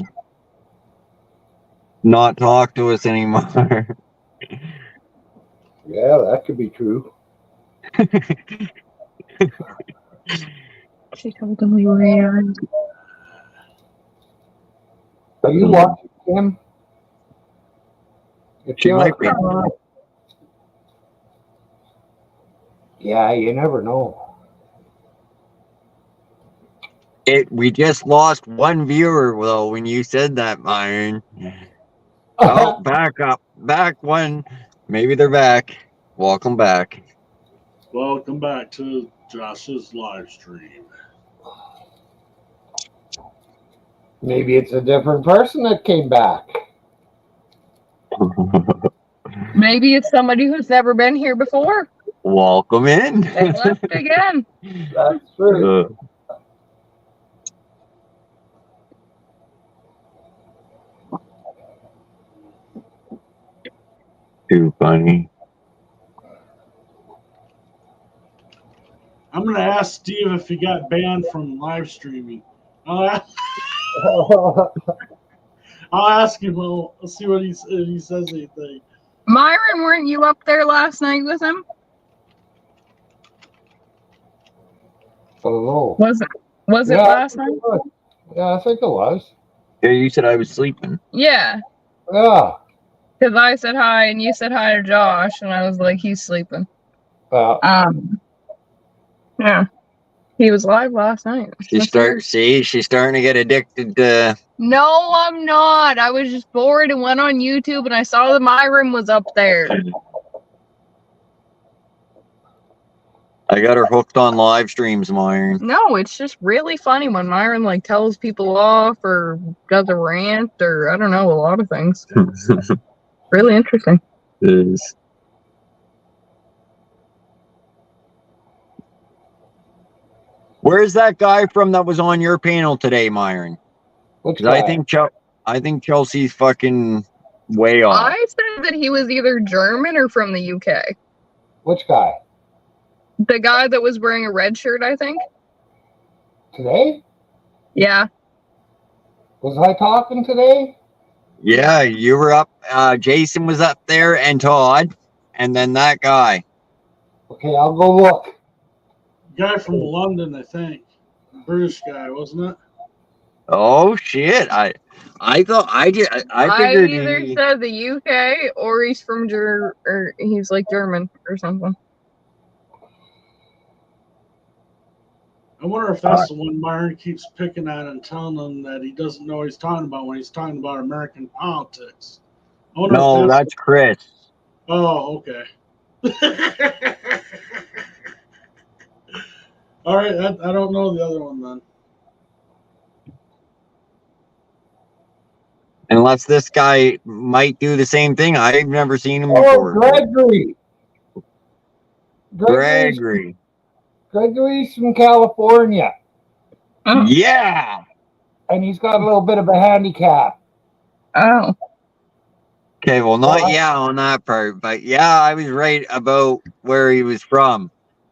not talk to us anymore. Yeah, that could be true. She told him we were here. Are you watching Kim? She might be. Yeah, you never know. We just lost one viewer though when you said that, Myron. Oh, back up. Back one. Maybe they're back. Welcome back. Welcome back to Josh's live stream. Maybe it's a different person that came back. Maybe it's somebody who's never been here before. Welcome in. They left again. That's true. Too funny. I'm gonna ask Steve if he got banned from live streaming. I'll ask him. I'll see what if he says anything. Myron, weren't you up there last night with him? Oh, Was it yeah, last night? Yeah, I think it was. Yeah, you said I was sleeping. Yeah, Yeah. because I said hi and you said hi to Josh, and I was like, he's sleeping. Yeah, he was live last night. She's starting to get addicted to. No, I'm not. I was just bored and went on YouTube and I saw that Myron was up there. I got her hooked on live streams, Myron. No, it's just really funny when Myron like tells people off or does a rant or I don't know, a lot of things. Really interesting. It is. Where's that guy from that was on your panel today, Myron? Which guy? I think Chelsea's fucking way off. I said that he was either German or from the UK. Which guy? The guy that was wearing a red shirt, I think. Today? Yeah. Was I talking today? Yeah, you were up. Jason was up there and Todd, and then that guy. Okay, I'll go look. Guy from London, I think. British guy, wasn't it? Oh shit! I thought I did. I figured either said the UK or he's from or he's like German or something. I wonder if that's the one Myron keeps picking on and telling him that he doesn't know what he's talking about when he's talking about American politics. No, that's Chris. Oh, okay. All right, I don't know the other one then. Unless this guy might do the same thing. I've never seen him before. Oh, Gregory's from California. Yeah. And he's got a little bit of a handicap. Oh. Okay, well, not on that part, but yeah, I was right about where he was from.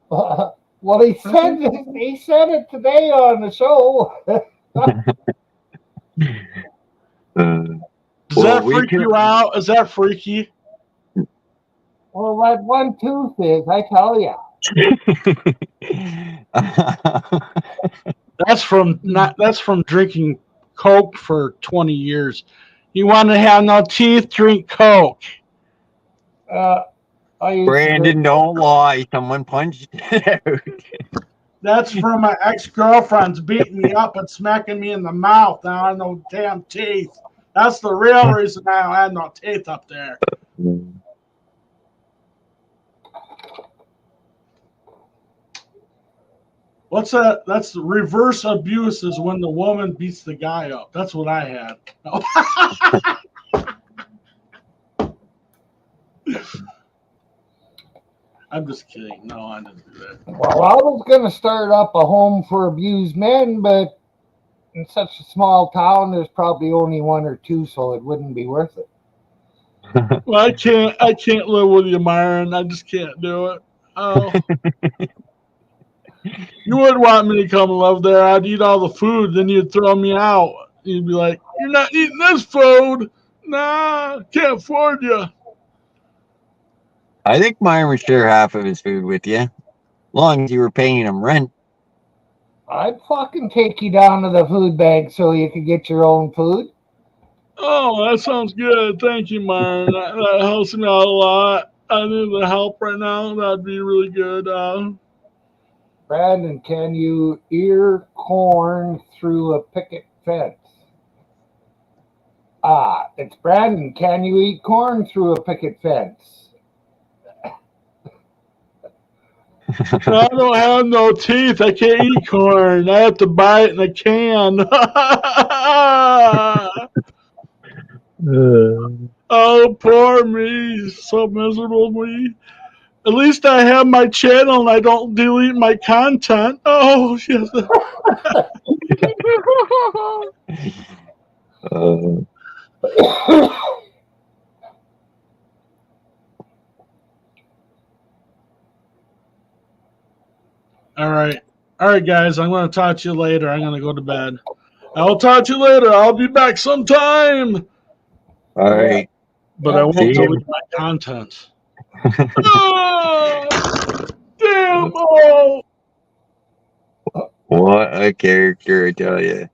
Well, he said it today on the show. Does that freak you out? Is that freaky? Well, that one tooth is, I tell you. That's from drinking Coke for 20 years. You want to have no teeth? Drink Coke. Brandon, don't lie. Someone punched it out. That's from my ex-girlfriends beating me up and smacking me in the mouth. Now I have no damn teeth. That's the real reason I don't have no teeth up there. What's that? That's the reverse abuse is when the woman beats the guy up. That's what I had. I'm just kidding. No, I didn't do that. Well, I was going to start up a home for abused men, but in such a small town, there's probably only one or two, so it wouldn't be worth it. Well, I can't live with you, Myron. I just can't do it. Oh. You wouldn't want me to come and live there. I'd eat all the food, then you'd throw me out. You'd be like, "You're not eating this food. Nah, can't afford you." I think Myron would share half of his food with you, as long as you were paying him rent. I'd fucking take you down to the food bank so you could get your own food. Oh, that sounds good. Thank you, Myron. That helps me out a lot. I need the help right now. That'd be really good. Brandon, can you ear corn through a picket fence? It's Brandon. Can you eat corn through a picket fence? I don't have no teeth. I can't eat corn. I have to buy it in a can. Oh, poor me. So miserable me. At least I have my channel and I don't delete my content. Oh, shit. All right. All right, guys. I'm going to talk to you later. I'm going to go to bed. I'll talk to you later. I'll be back sometime. All right. But I won't See ya. delete my content. Damn! Oh! What a character, I tell you.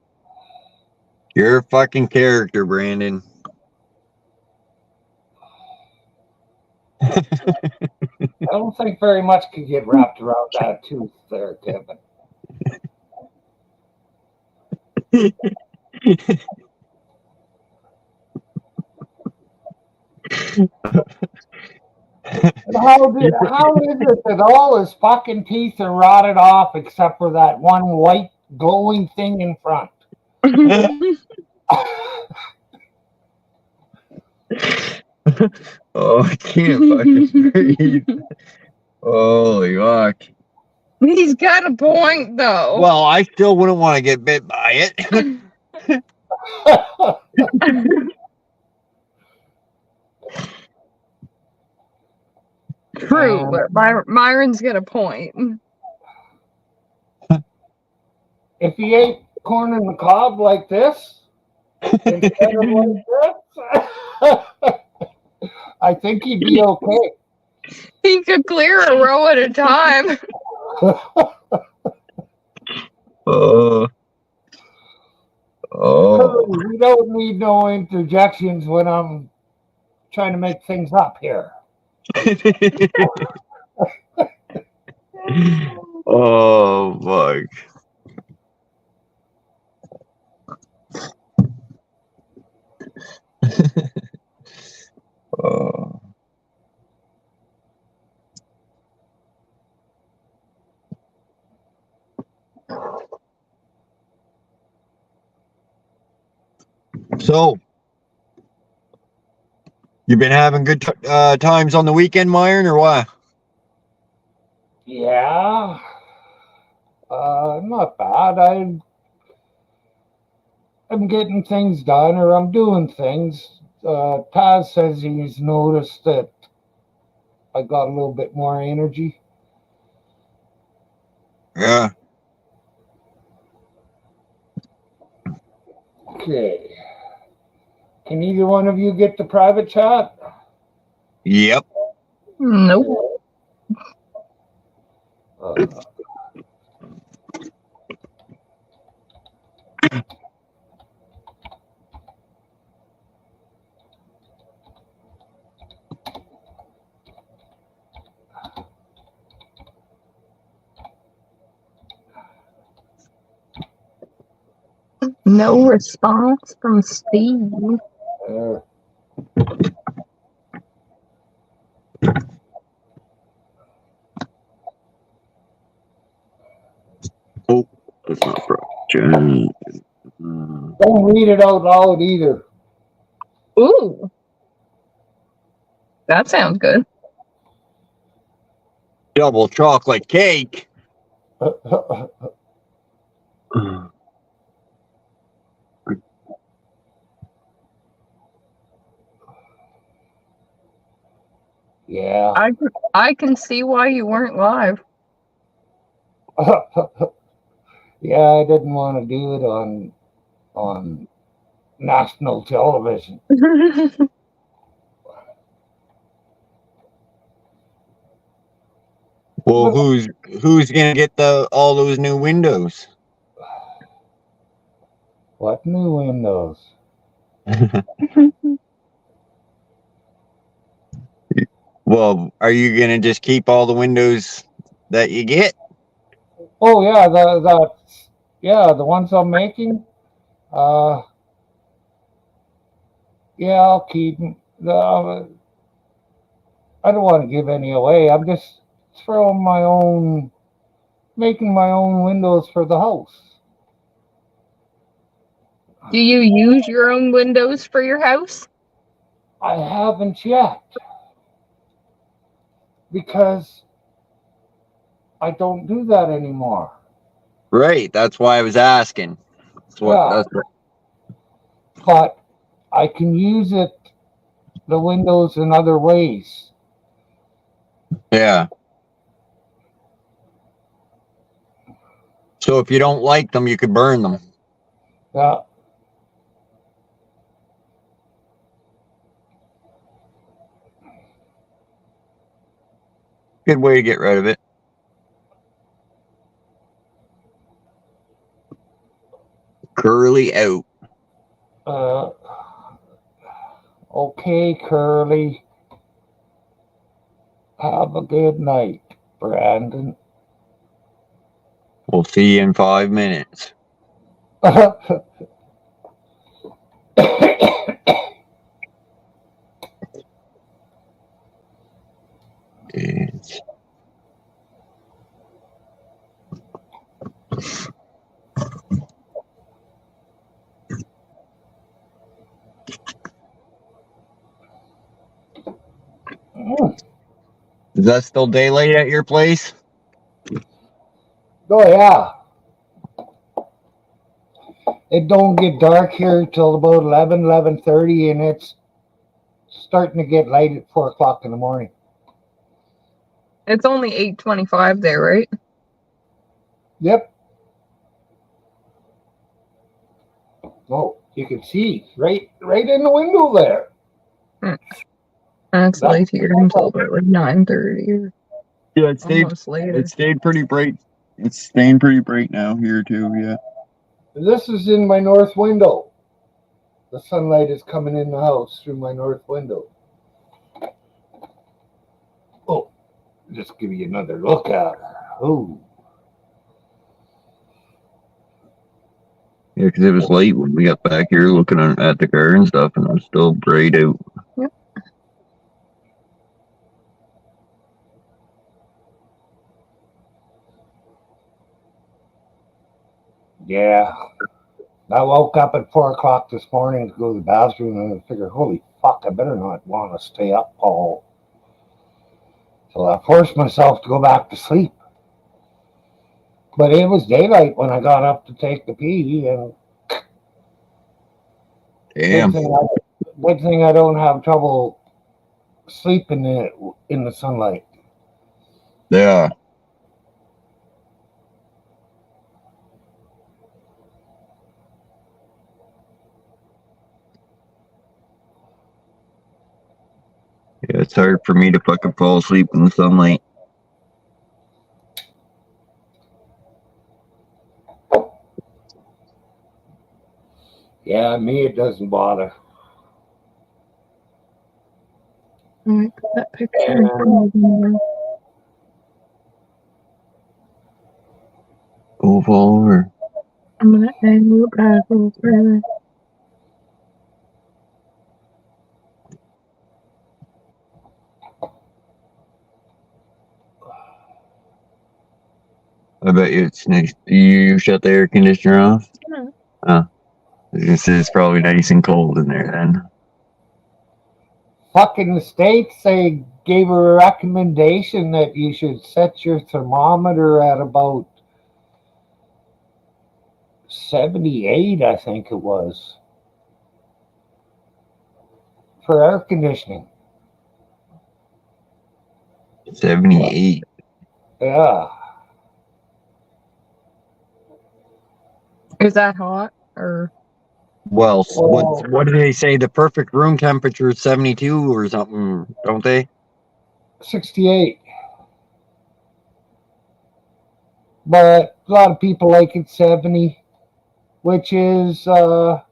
You're a fucking character, Brandon. I don't think very much could get wrapped around that tooth there, Kevin. How is it that all his fucking teeth are rotted off except for that one white glowing thing in front? Oh, I can't fucking breathe. Holy fuck. He's got a point, though. Well, I still wouldn't want to get bit by it. True, but Myron's got a point. If he ate corn in the cob like this, instead of like this, I think he'd be okay. He could clear a row at a time. Oh. We don't need no interjections when I'm trying to make things up here. Oh, fuck. Oh. So, you been having good times on the weekend, Myron, or what? Yeah, not bad. I'm getting things done, or I'm doing things. Taz says he's noticed that I got a little bit more energy. Yeah. Okay. Can either one of you get the private chat? Yep. Nope. No response from Steve. Oh, that's not broken. Don't read it out loud either. Ooh. That sounds good. Double chocolate cake. Yeah. I can see why you weren't live. Yeah, I didn't want to do it on national television. Well, who's gonna get all those new windows? What new windows? Well, are you gonna just keep all the windows that you get? Oh yeah, the ones I'm making. Yeah, I'll keep them. I don't want to give any away. I'm just making my own windows for the house. Do you use your own windows for your house? I haven't yet, because I don't do that anymore. Right, that's why I was asking. But I can use the windows in other ways. Yeah. So if you don't like them, you could burn them. Yeah. Good way to get rid of it. Curly out. Okay, Curly. Have a good night, Brandon. We'll see you in 5 minutes. It's Is that still daylight at your place? Oh yeah. It don't get dark here till about 11:30, and it's starting to get light at 4 o'clock in the morning. It's only 8:25 there, right? Yep. Oh, you can see right in the window there. That's light here until about like 9:30 or Yeah, it almost later. It stayed pretty bright. It's staying pretty bright now here too. Yeah. This is in my north window. The sunlight is coming in the house through my north window. Oh, just give you another look at her. Oh. Yeah, because it was late when we got back here looking at the car and stuff, and it was still bright out. Yep. Yeah. I woke up at 4 o'clock this morning to go to the bathroom, and I figured, holy fuck, I better not want to stay up, Paul. So I forced myself to go back to sleep. But it was daylight when I got up to take the pee, and Damn. good thing I don't have trouble sleeping in the sunlight. Yeah. Yeah, it's hard for me to fucking fall asleep in the sunlight. Yeah, me, it doesn't bother. Alright, put that picture in front of me. Go over. I'm gonna angle it back a little further. I bet you it's nice. You shut the air conditioner off? No. Oh. It's probably nice and cold in there then. Fucking the States, they gave a recommendation that you should set your thermometer at about 78, I think it was, for air conditioning. 78. Yeah. Is that hot or? Well, what do they say? The perfect room temperature is 72 or something, don't they? 68. But a lot of people like it 70, which is 20.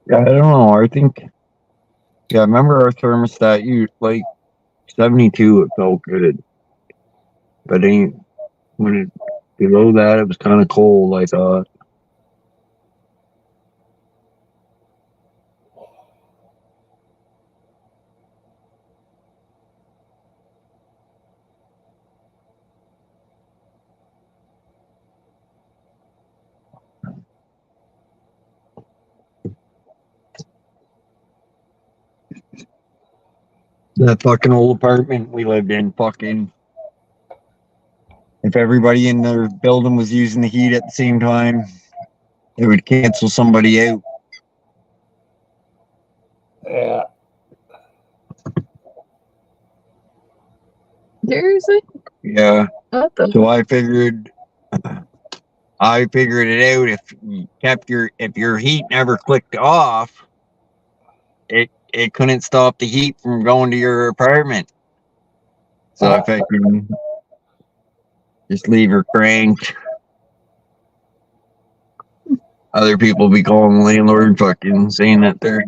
Yeah, I don't know. I think. Yeah, I remember our thermostat. You like 72. It felt good, but when it below that, it was kind of cold. I thought. That fucking old apartment we lived in, fucking. If everybody in the building was using the heat at the same time, it would cancel somebody out. Yeah. Seriously? Yeah. What the? So I figured it out. If your heat never clicked off, it couldn't stop the heat from going to your apartment. So I figured just leave her cranked. Other people be calling the landlord, fucking saying that their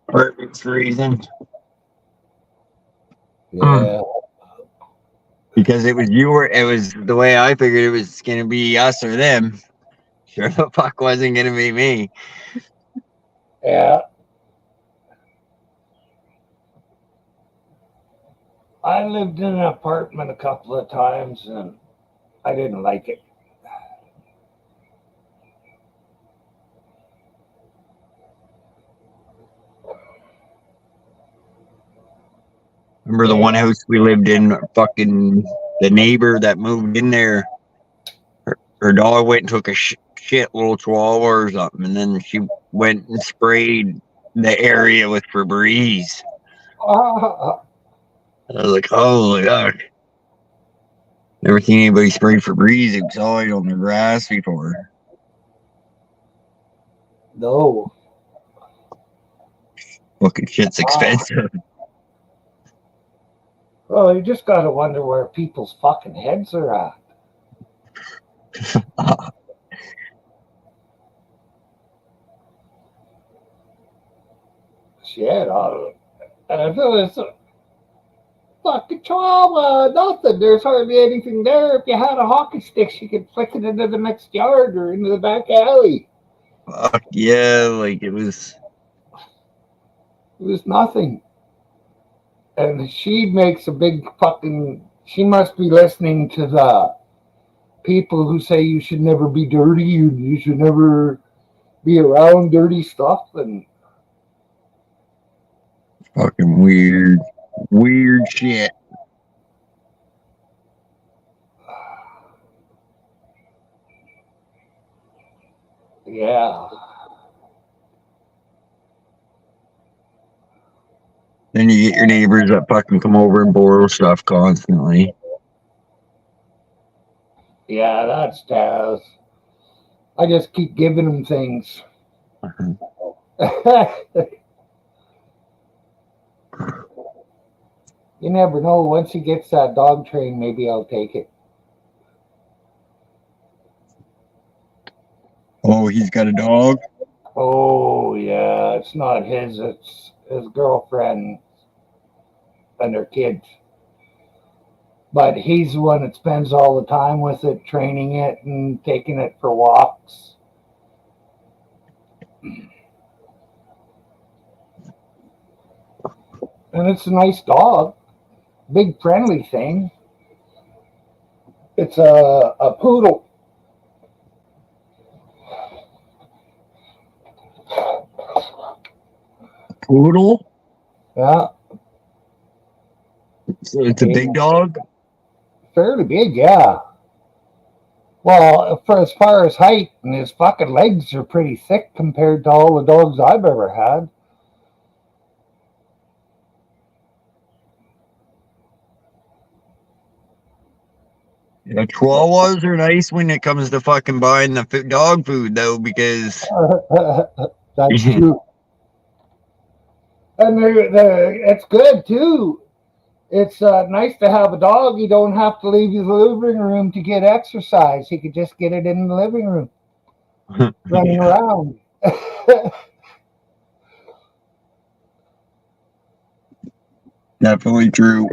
apartment's freezing. Yeah. Because it was the way I figured it was gonna be us or them. Sure the fuck wasn't gonna be me. Yeah. I lived in an apartment a couple of times and I didn't like it. Remember the one house we lived in, fucking the neighbor that moved in there, her dog went and took a shit little chihuahua or something, and then she went and sprayed the area with Febreze. I was like, holy fuck. Never seen anybody spray Febreze outside on the grass before. No. Fucking shit's expensive. Well, you just gotta wonder where people's fucking heads are at. Shit, and I feel it's a fucking chihuahua, nothing. There's hardly anything there. If you had a hockey stick, you could flick it into the next yard or into the back alley. Fuck yeah, like it was nothing. And she makes a big fucking. She must be listening to the people who say you should never be dirty, you should never be around dirty stuff, and fucking weird shit. yeah. Then you get your neighbors that fucking come over and borrow stuff constantly. Yeah, that's Taz. I just keep giving them things. You never know. Once he gets that dog trained, maybe I'll take it. Oh, he's got a dog? Oh, yeah. It's not his. It's his girlfriend and her kids. But he's the one that spends all the time with it, training it and taking it for walks. And it's a nice dog. Big friendly thing. It's a poodle. Poodle? Yeah. So it's a big dog? Fairly big, yeah. Well, for as far as height, and his fucking legs are pretty thick compared to all the dogs I've ever had. Yeah, chihuahuas are nice when it comes to fucking buying the dog food, though, because That's true. And it's good, too. It's nice to have a dog. You don't have to leave the living room to get exercise. You could just get it in the living room, running around. Definitely true.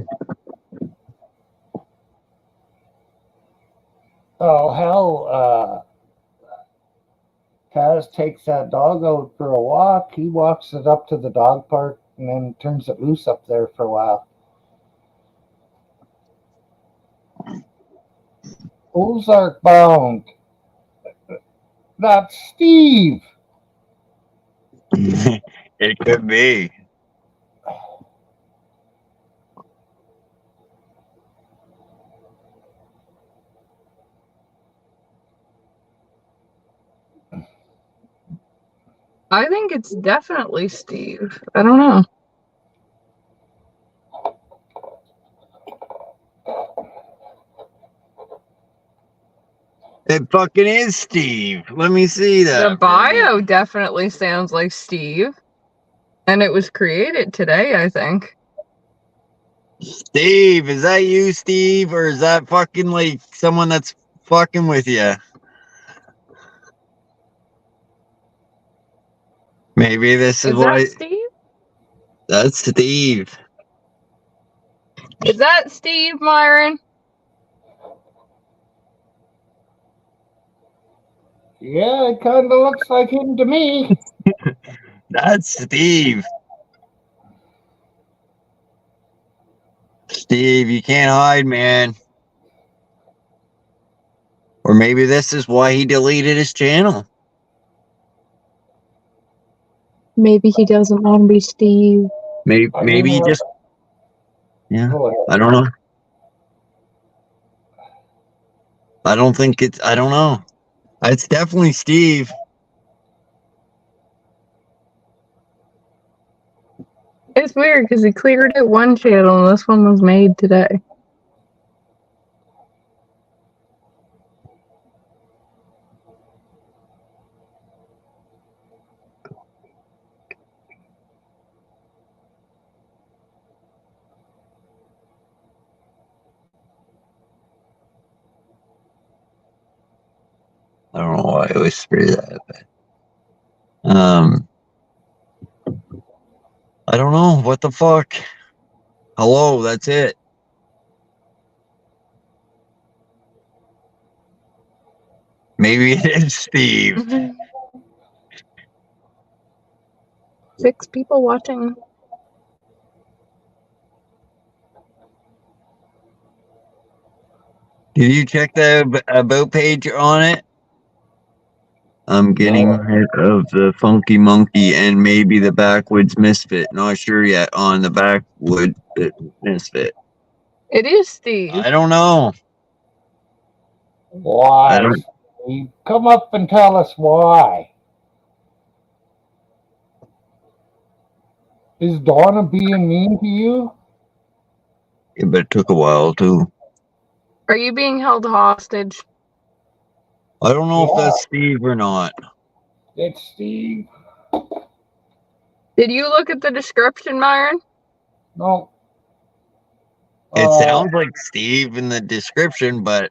Oh, hell. Kaz takes that dog out for a walk. He walks it up to the dog park and then turns it loose up there for a while. Ozark bound. That's Steve. It could be. I think it's definitely Steve. I don't know. It fucking is Steve. Let me see that. The bio definitely sounds like Steve. And it was created today, I think. Steve, is that you, Steve? Or is that fucking like someone that's fucking with you? Maybe this is Is why. that Steve? That's Steve. Is that Steve, Myron? Yeah, it kind of looks like him to me. That's Steve. Steve, you can't hide, man. Or maybe this is why he deleted his channel. Maybe he doesn't want to be Steve. Maybe he just. Yeah, I don't know. I don't think it's. I don't know. It's definitely Steve. It's weird because he cleared it one channel and this one was made today. I don't know why I whispered that. But, I don't know. What the fuck? Hello, that's it. Maybe it is Steve. 6 people watching. Did you check the about page on it? I'm getting rid of the Funky Monkey and maybe the Backwoods Misfit. Not sure yet on the Backwoods Misfit. It is Steve. I don't know. Why? I don't. Steve? Come up and tell us why. Is Donna being mean to you? Yeah, but it took a while too. Are you being held hostage? I don't know if that's Steve or not. It's Steve. Did you look at the description, Myron? No. It sounds like Steve in the description, but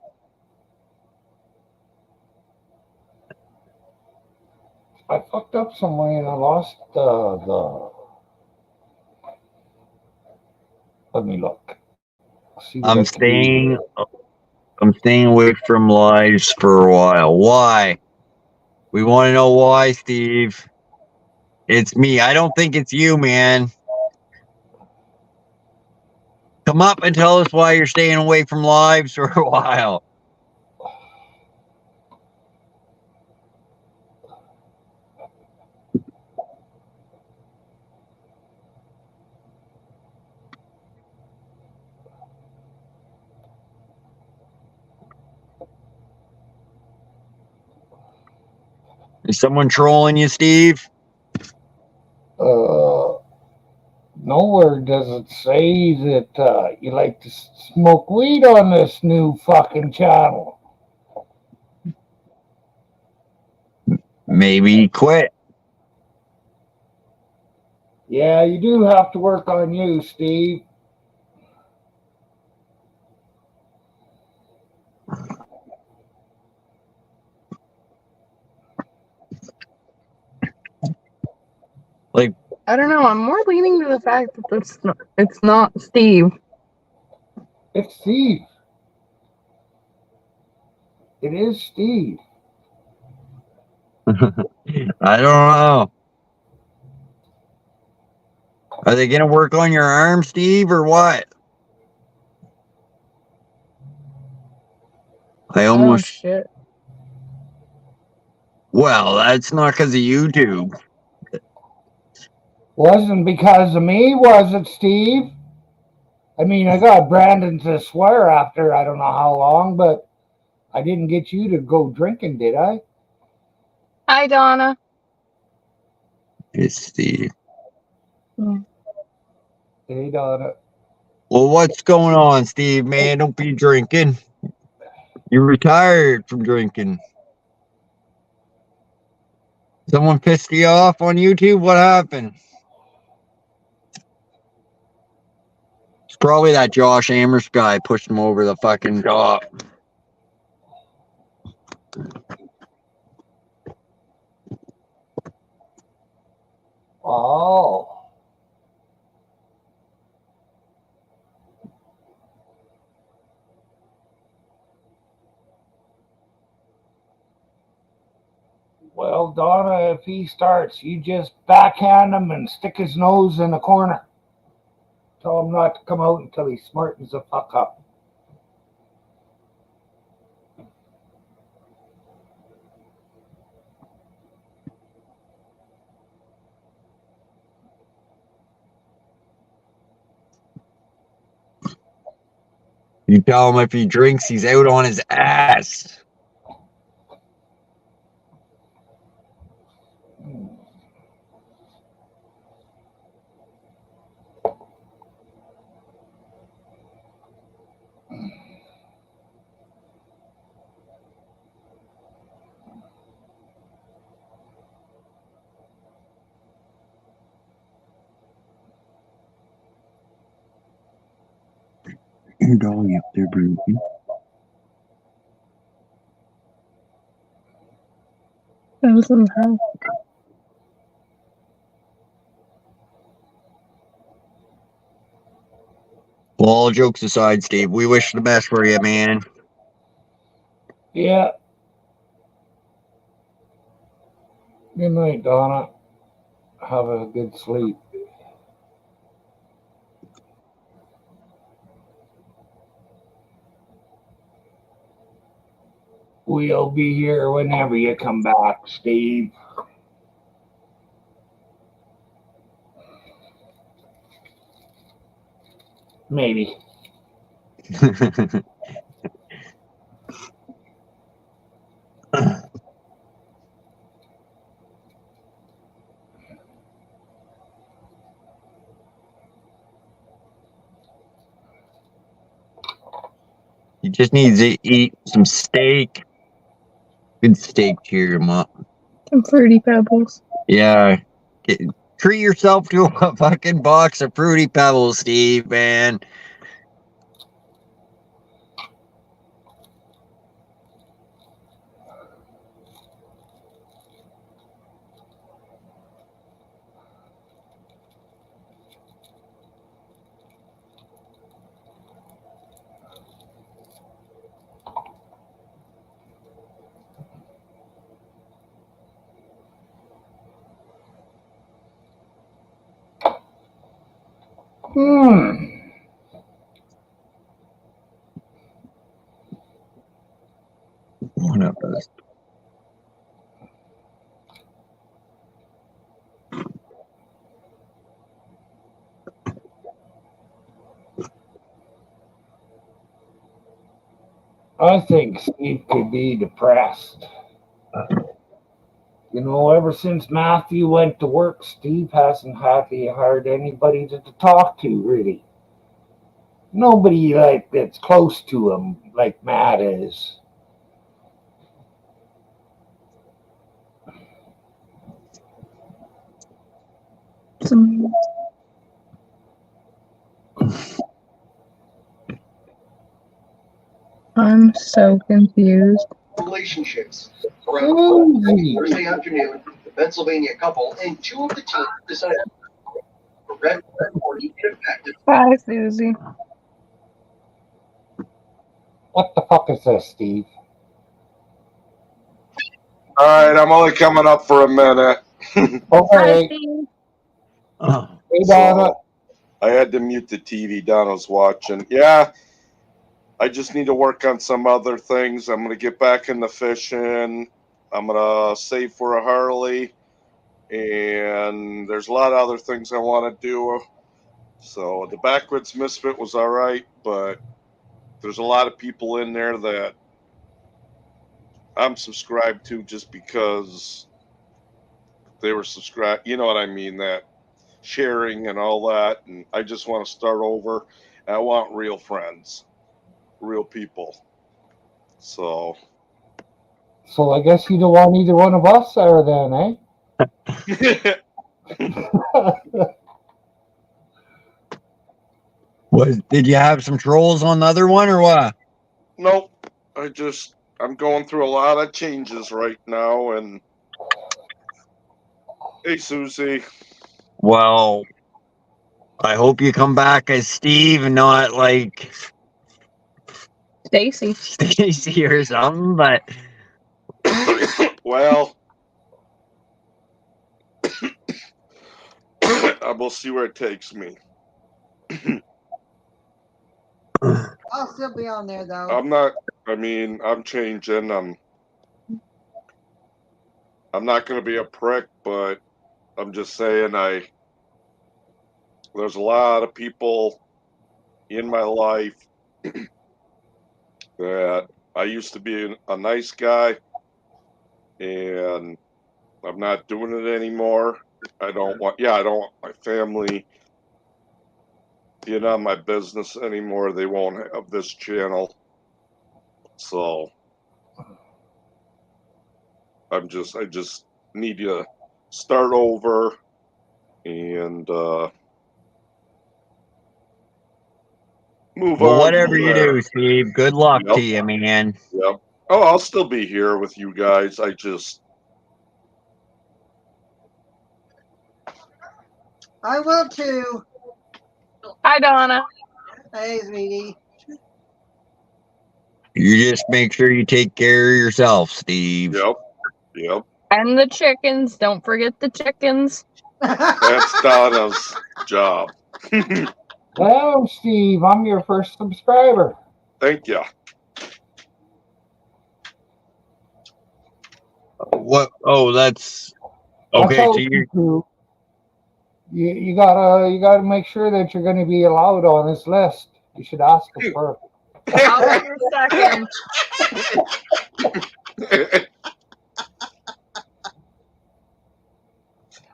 I fucked up somewhere and I lost the. Let me look. See what I I'm can do. staying away from lives for a while. Why? We want to know why, Steve. It's me. I don't think it's you, man. Come up and tell us why you're staying away from lives for a while. Is someone trolling you, Steve? Nowhere does it say that you like to smoke weed on this new fucking channel. Maybe quit. Yeah, you do have to work on you, Steve. Like, I don't know. I'm more leaning to the fact that it's not Steve. It's Steve. It is Steve. I don't know. Are they gonna work on your arm, Steve, or what? I almost. Oh, shit. Well, that's not because of YouTube. Wasn't because of me, was it, Steve? I mean, I got Brandon to swear after I don't know how long, but I didn't get you to go drinking, did I? Hi, Donna. It's Steve. Hey, Donna. Well, what's going on, Steve, man? Don't be drinking. You're retired from drinking. Someone pissed you off on YouTube? What happened? It's probably that Josh Amherst guy pushed him over the fucking top. Oh. Well, Donna, if he starts, you just backhand him and stick his nose in the corner. Tell him not to come out until he smartens the fuck up. You tell him if he drinks, he's out on his ass. Your dog up there, Brucey. Well, all jokes aside, Steve, we wish the best for you, man. Yeah. Good night, Donna. Have a good sleep. We'll be here whenever you come back, Steve. Maybe. He just needs to eat some steak. Good steak cheer him up. Some Fruity Pebbles. Yeah. Treat yourself to a fucking box of Fruity Pebbles, Steve, man. What up, us? I think Steve could be depressed. You know, ever since Matthew went to work, Steve hasn't hired anybody to talk to, really. Nobody like that's close to him like Matt is. I'm so confused. Relationships. Around Thursday afternoon, the Pennsylvania couple and two of the team decided for red 40 ineffective. Hi, Susie. What the fuck is this, Steve? All right, I'm only coming up for a minute. Okay. Oh. Hey, Donna. So I had to mute the TV Donna's watching. Yeah, I just need to work on some other things. I'm going to get back into fishing. I'm going to save for a Harley. And there's a lot of other things I want to do. So the Backwoods Misfit was all right, but there's a lot of people in there that I'm subscribed to just because they were subscribed. You know what I mean? That sharing and all that. And I just want to start over. I want real friends, real people. So I guess you don't want either one of us there then, eh? Did you have some trolls on the other one or what? Nope. I'm going through a lot of changes right now. And hey, Susie. Well, I hope you come back as Steve and not like Stacy. Stacy or something, but Well, we'll see where it takes me. I'll still be on there though. I'm changing. I'm not going to be a prick, but I'm just saying there's a lot of people in my life that I used to be a nice guy, and I'm not doing it anymore. I don't want my family in on my business anymore. They won't have this channel. So I just need to start over and move on. Whatever you do, Steve, good luck to you, man. Yep. Oh, I'll still be here with you guys. I will too. Hi, Donna. Hey, sweetie. You just make sure you take care of yourself, Steve. Yep. And the chickens. Don't forget the chickens. That's Donna's job. Well, Steve, I'm your first subscriber. Thank you. What? Oh, that's okay. So you gotta make sure that you're going to be allowed on this list. You should ask us first. I'll be your second.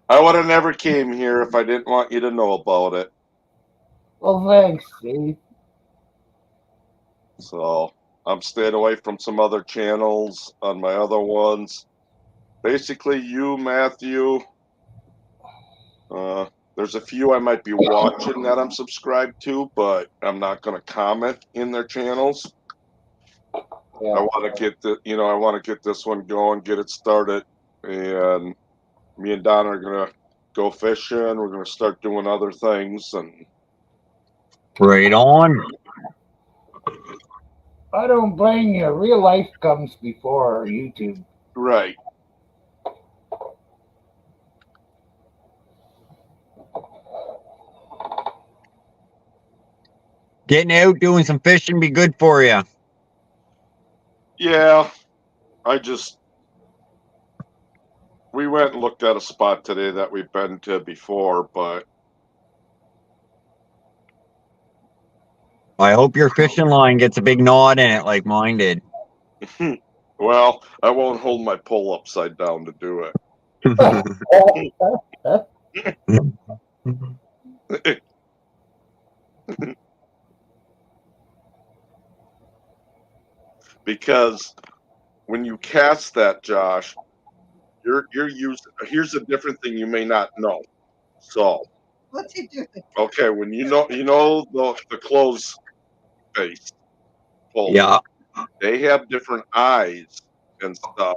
I would have never came here if I didn't want you to know about it. Well, thanks, Steve. So I'm staying away from some other channels on my other ones. Basically, you, Matthew. There's a few I might be watching that I'm subscribed to, but I'm not going to comment in their channels. Yeah. I want to get this one going, get it started, and me and Donna are going to go fishing. We're going to start doing other things, and right on. I don't blame you. Real life comes before YouTube. Right. Getting out, doing some fishing be good for you. Yeah. We went and looked at a spot today that we've been to before, but I hope your fishing line gets a big knot in it like mine did. Well, I won't hold my pole upside down to do it. Because when you cast that, Josh, you're using. Here's a different thing you may not know. So, what's he doing? Okay, when you know the closed face pole. Yeah. They have different eyes and stuff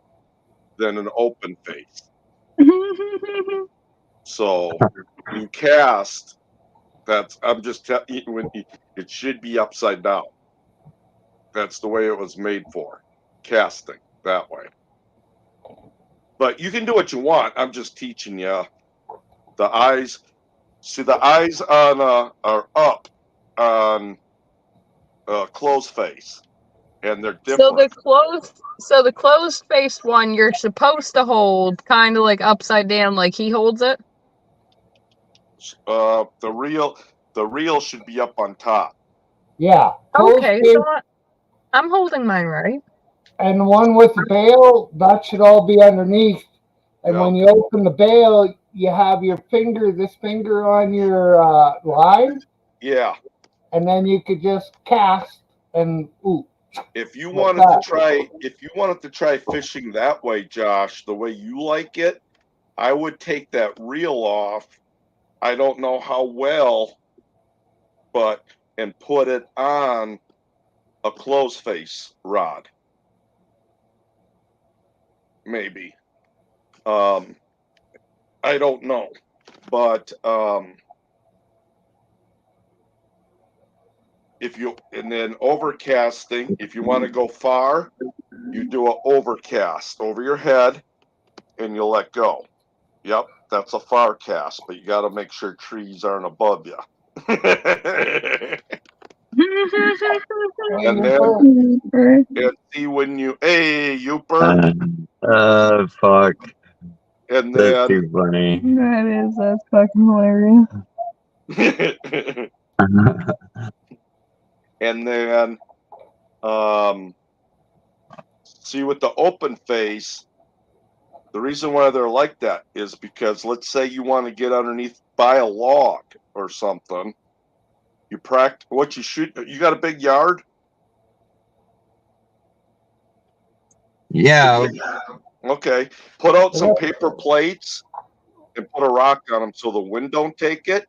than an open face. So when you cast, it should be upside down. That's the way it was made for, casting that way. But you can do what you want. I'm just teaching you. The eyes, see the eyes on are up on closed face, and they're different. So the closed face one you're supposed to hold kind of like upside down, like he holds it. The reel should be up on top. Yeah. Okay, so I'm holding mine right. And the one with the pail, that should all be underneath. And when you open the bail, you have your this finger on your line. Yeah. And then you could just cast and If you wanted to try fishing that way, Josh, the way you like it, I would take that reel off. I don't know how well, and put it on a closed face rod. Maybe. I don't know. But and then overcasting, if you want to go far, you do an overcast over your head and you let go. Yep, that's a far cast, but you got to make sure trees aren't above you. And then see when you fuck. And that's then too funny. That's fucking hilarious. And then see with the open face, the reason why they're like that is because let's say you want to get underneath by a log or something. You practice what you shoot. You got a big yard? Yeah. Okay. Put out some paper plates and put a rock on them so the wind don't take it.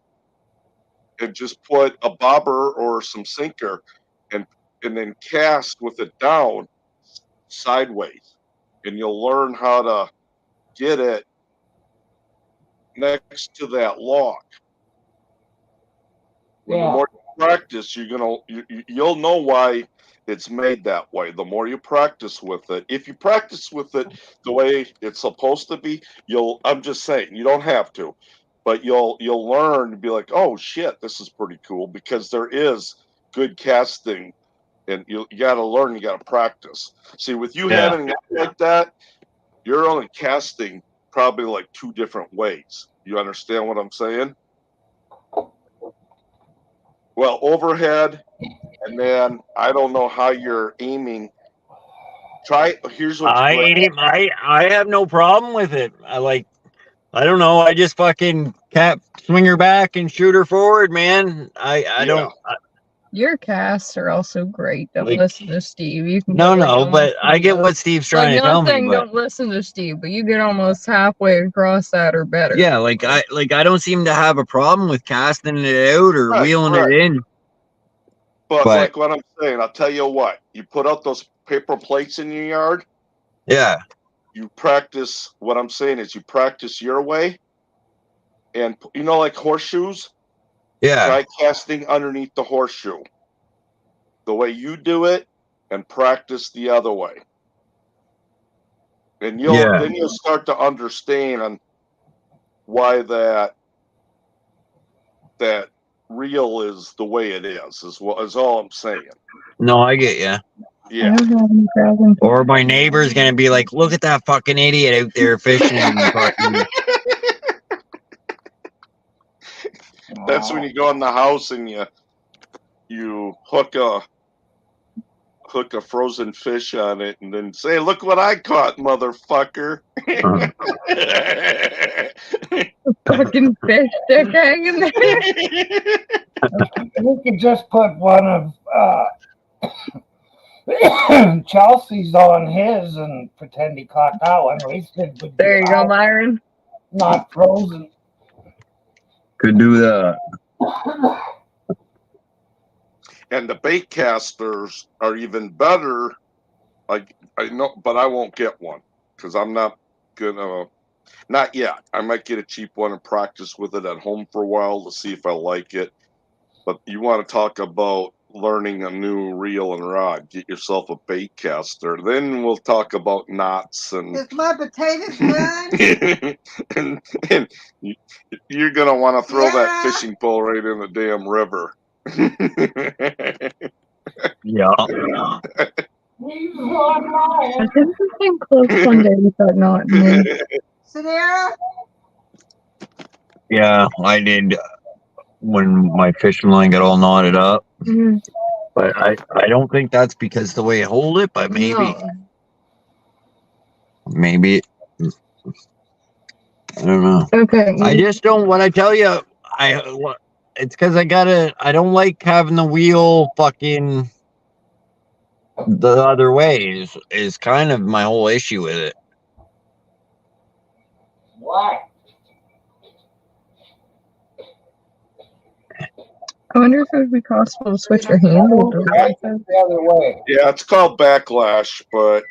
And just put a bobber or some sinker and then cast with it down sideways. And you'll learn how to get it next to that log. The more you practice, you'll know why it's made that way. The more you practice with it, if you practice with it the way it's supposed to be, I'm just saying, you don't have to, but you'll learn to be like, oh shit, this is pretty cool, because there is good casting, and you got to learn, you got to practice. See, with you having it like that, you're only casting probably like 2 different ways. You understand what I'm saying? Well, overhead, and then I don't know how you're aiming. Here's what I have no problem with it. I don't know. I just fucking swing her back and shoot her forward, man. I don't. Your casts are also great. Don't listen to Steve. You can but I get what Steve's trying to tell me. Don't listen to Steve, but you get almost halfway across that or better. Yeah, I don't seem to have a problem with casting it out or wheeling it in. But like what I'm saying, I'll tell you what. You put out those paper plates in your yard. Yeah. You practice. What I'm saying is, you practice your way, and like horseshoes. Yeah. Try casting underneath the horseshoe, the way you do it, and practice the other way. And then you'll start to understand why that reel is the way it is all I'm saying. No, I get you. Yeah. Or my neighbor's gonna be like, look at that fucking idiot out there fishing and fucking. That's when you go in the house and you hook a frozen fish on it and then say, look what I caught, motherfucker. Fucking fish stick hanging there. We could just put one of Chelsea's on his and pretend he caught that one. At least it would there you go, Myron. Not frozen. Could do that. And the bait casters are even better. Like, I know, but I won't get one because I'm not gonna. Not yet. I might get a cheap one and practice with it at home for a while to see if I like it. But you want to talk about learning a new reel and rod? Get yourself a bait caster. Then we'll talk about knots and. Is my potatoes done? and you're gonna want to throw that fishing pole right in the damn river. Yeah. I think we came close one day with that knot. Sonera? Yeah, I did when my fishing line got all knotted up. Mm-hmm. But I don't think that's because the way I hold it, but maybe. No. Maybe. I don't know. Okay. I just don't. What I tell you, it's because I don't like having the wheel fucking the other way. Is kind of my whole issue with it. Why? I wonder if it would be possible to switch your handle. I think the other way. Yeah, it's called backlash, but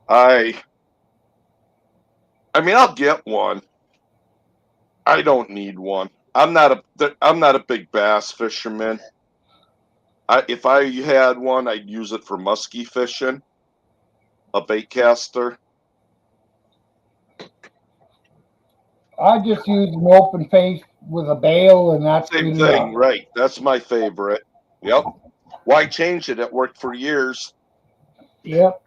I mean, I'll get one. I don't need one. I'm not a big bass fisherman. If I had one, I'd use it for musky fishing. A bait caster. I just use an open face with a bail, and that's Same really thing, right? That's my favorite. Yep. Why change it? It worked for years. Yep.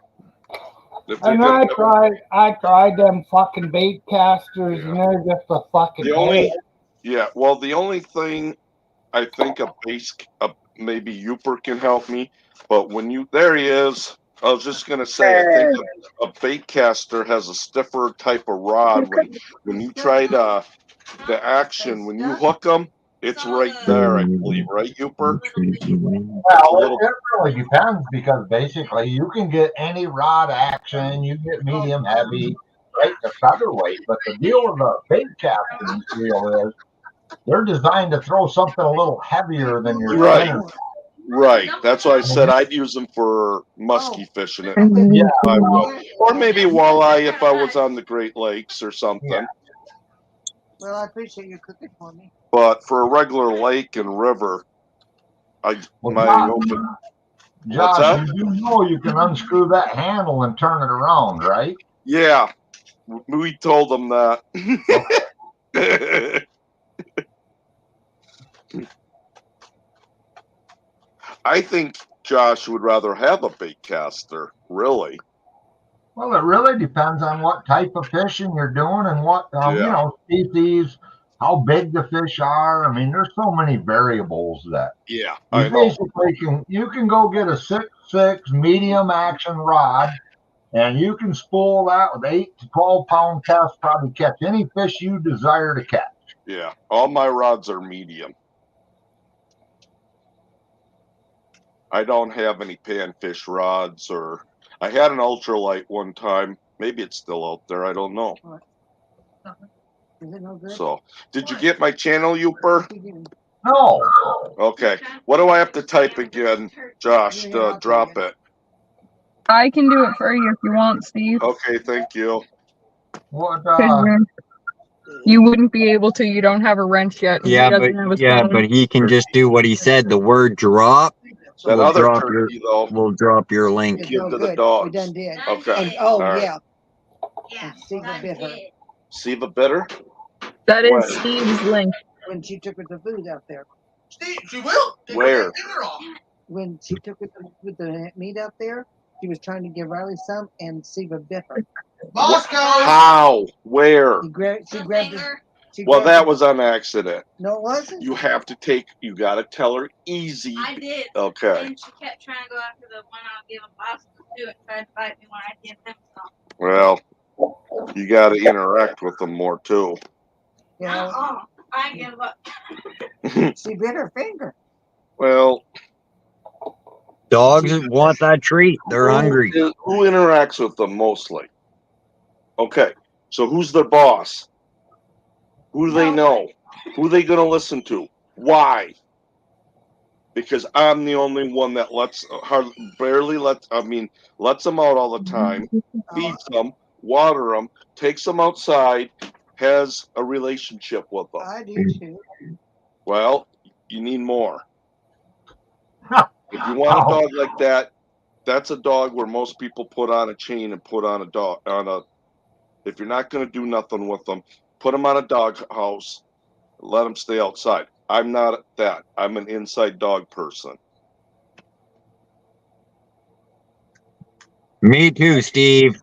If you And could- I tried them fucking bait casters, and they're just a fucking The only, pain. yeah. Well, the only thing I think maybe Uper can help me, but there he is. I was just gonna say, I think a bait caster has a stiffer type of rod. When you try the action, when you hook them, it's right there, I believe, right, Uper? Well, it really depends because basically you can get any rod action, you get medium, heavy, right to featherweight. But the deal with the bait casting reel is they're designed to throw something a little heavier than your Right. spinner. Right. That's why I said I'd use them for musky fishing. Yeah. I would. Or maybe walleye if I was on the Great Lakes or something. Yeah. Well, I appreciate you cooking for me. But for a regular lake and river, Josh, What's that? you do know you can unscrew that handle and turn it around, right? Yeah. We told them that. I think Josh would rather have a bait caster, really. Well, it really depends on what type of fishing you're doing and what species, how big the fish are. I mean, there's so many variables that Yeah, you I know. basically you can go get a 6.6 medium action rod, and you can spool that with 8 to 12 pound cast, probably catch any fish you desire to catch. Yeah, all my rods are medium. I don't have any panfish rods, or I had an ultralight one time. Maybe it's still out there. I don't know. Is it no good? So, did you get my channel, Uper? No. Okay. What do I have to type again, Josh, to drop it? I can do it for you if you want, Steve. Okay, thank you. What? 'Cause you wouldn't be able to. You don't have a wrench yet. And he doesn't have his phone. But he can just do what he said. The word drop. That We'll other drop turkey, though. We'll drop your link. It's Give no to the good. dogs. We done did. Okay. And, All oh, right. yeah. Yeah, Siva bit her. Siva bitter? That is When? Steve's link. When she took her to food out there. Steve, she will. Where? When she took her with the meat out there, she was trying to give Riley some, and Siva bit her. Moscow. How? Where? She grabbed her. Well, that was on accident. No, it wasn't. You gotta tell her easy. I did. Okay. And she kept trying to go after the one I was giving Boston to it, tried to fight me when I did him some. Well, you gotta interact with them more, too. Yeah. I give up. She bit her finger. Well, Dogs want that treat. They're hungry. Who interacts with them mostly? Okay, so who's their boss? Who do they know? Who are they going to listen to? Why? Because I'm the only one that lets them out all the time, feeds them, water them, takes them outside, has a relationship with them. I do too. Well, you need more. If you want a dog like that, that's a dog where most people put on a chain and put on if you're not going to do nothing with them, put them on a dog house, let them stay outside. I'm not that. I'm an inside dog person. Me too, Steve.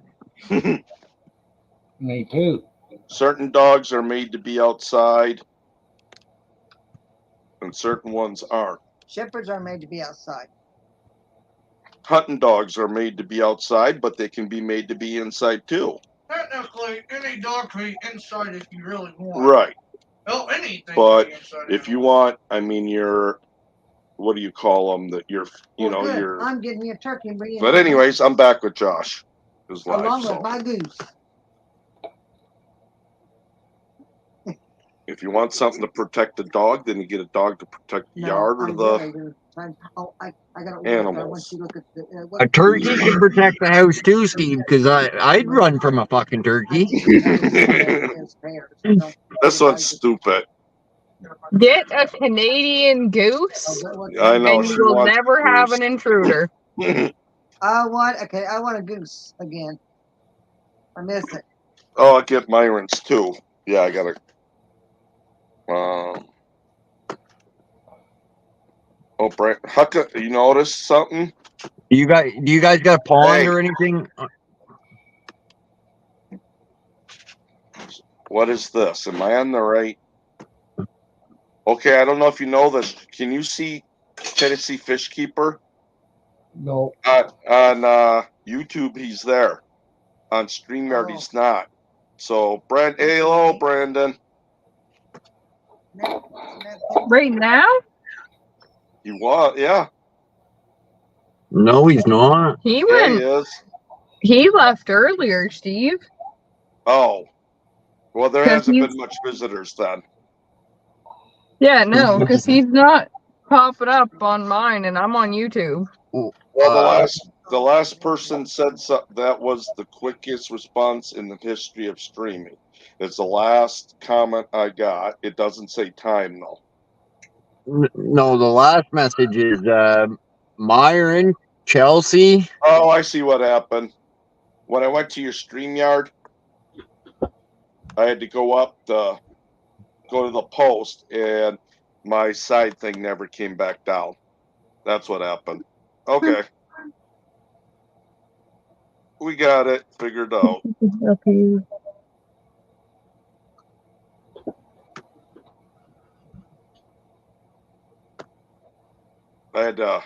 Me too. Certain dogs are made to be outside, and certain ones aren't. Shepherds are made to be outside. Hunting dogs are made to be outside, but they can be made to be inside too. technically any dog can eat inside if you really want. Right. Oh, anything. But can be inside if you want, I mean, your, what do you call them? That you're, you know, good. your. I'm getting me a turkey and bringing. But anyways, I'm back with Josh. Who's live, along so. with my goose. If you want something to protect the dog, then you get a dog to protect the yard or the I got animals. A turkey can protect the house too, Steve, because I'd run from a fucking turkey. This one's stupid. Get a Canadian goose, I know. and She you'll wants never a have goose. an intruder. I want a goose again. I miss it. Oh, I'll get Myron's too. Yeah, I gotta. Oh, Brent, Hucka, you notice something? Do you guys got a pond or anything? What is this? Am I on the right? Okay, I don't know if you know this. Can you see Tennessee Fish Keeper? No. On YouTube, he's there. On StreamYard, he's not. So, hello, Brandon. Right now? He was, yeah. No, he's not. He Yeah, went. he is. He left earlier, Steve. Oh. Well, there 'Cause hasn't he's- been much visitors then. Yeah, no, because he's not popping up on mine, and I'm on YouTube. Well, the last person said that was the quickest response in the history of streaming. It's the last comment I got. It doesn't say time though. No, the last message is Myron, Chelsea. Oh, I see what happened. When I went to your StreamYard, I had to go to the post, and my side thing never came back down. That's what happened. Okay. We got it figured out. Okay. I had to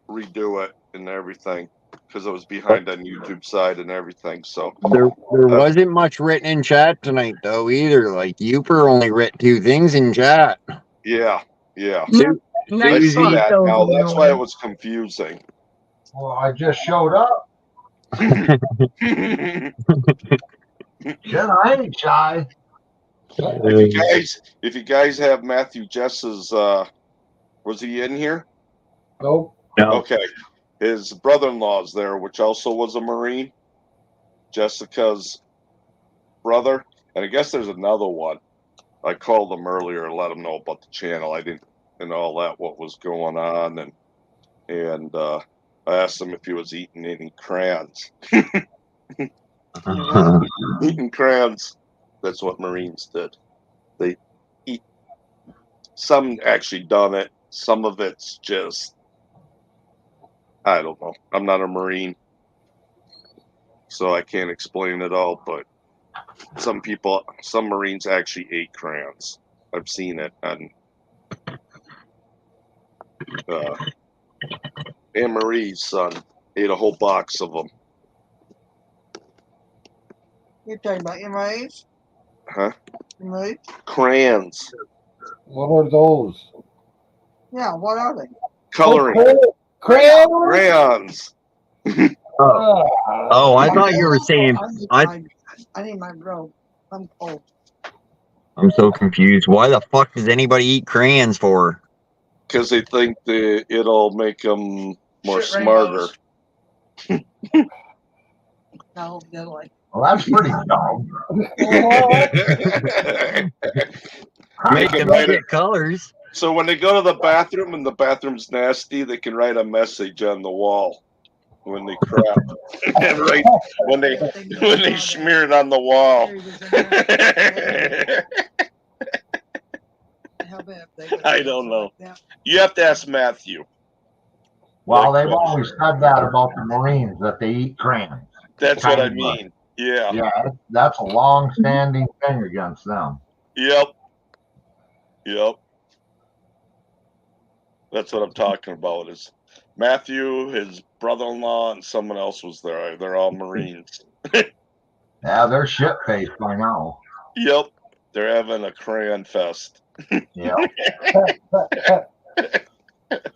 redo it and everything because it was behind on YouTube side and everything. So There wasn't much written in chat tonight though either. Like Youper only writ 2 things in chat. yeah. Su- I see Susie, that now. That's why it was confusing. Well, I just showed up. Shit, I ain't shy. If you guys have Matthew Jess's, was he in here? Nope. No. Okay. His brother-in-law's there, which also was a Marine. Jessica's brother. And I guess there's another one. I called him earlier and let him know about the channel. I didn't, and all that, what was going on. And I asked him if he was eating any crayons. Eating crayons. That's what Marines did. They eat. Some actually done it. Some of it's just, I don't know. I'm not a Marine, so I can't explain it all. But some Marines actually ate crayons. I've seen it. And Anne Marie's son ate a whole box of them. You're talking about MIAs? Huh? MIAs? Crayons. What are those? Yeah, what are they? Coloring. Crayons? Oh, I thought you were saying. I need my robe. I'm cold. I'm so confused. Why the fuck does anybody eat crayons for? Because they think it'll make them more smarter. No, the other way. Well, that's pretty dumb. Make them get colors. So when they go to the bathroom and the bathroom's nasty, they can write a message on the wall when they crap. And right when they smear it on the wall. I don't know. You have to ask Matthew. Well, they've always said that about the Marines, that they eat crayons. That's what I mean. Yeah. Yeah, that's a long-standing thing against them. Yep. That's what I'm talking about. Is Matthew, his brother-in-law, and someone else was there. They're all Marines. Yeah, they're shit faced by now. Yep. They're having a crayon fest. Yeah.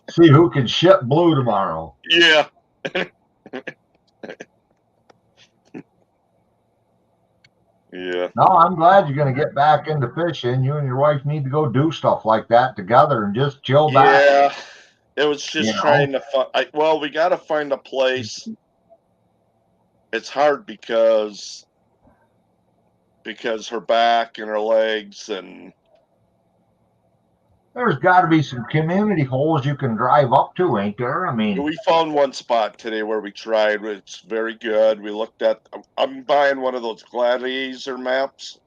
See who can shit blue tomorrow. Yeah. Yeah. No, I'm glad you're going to get back into fishing. You and your wife need to go do stuff like that together and just chill back. Yeah. It was just You know? trying to find. Well, we got to find a place. It's hard because her back and her legs and. There's got to be some community holes you can drive up to, ain't there? I mean, We found one spot today where we tried. It's very good. We looked at. I'm buying one of those Gladiator maps.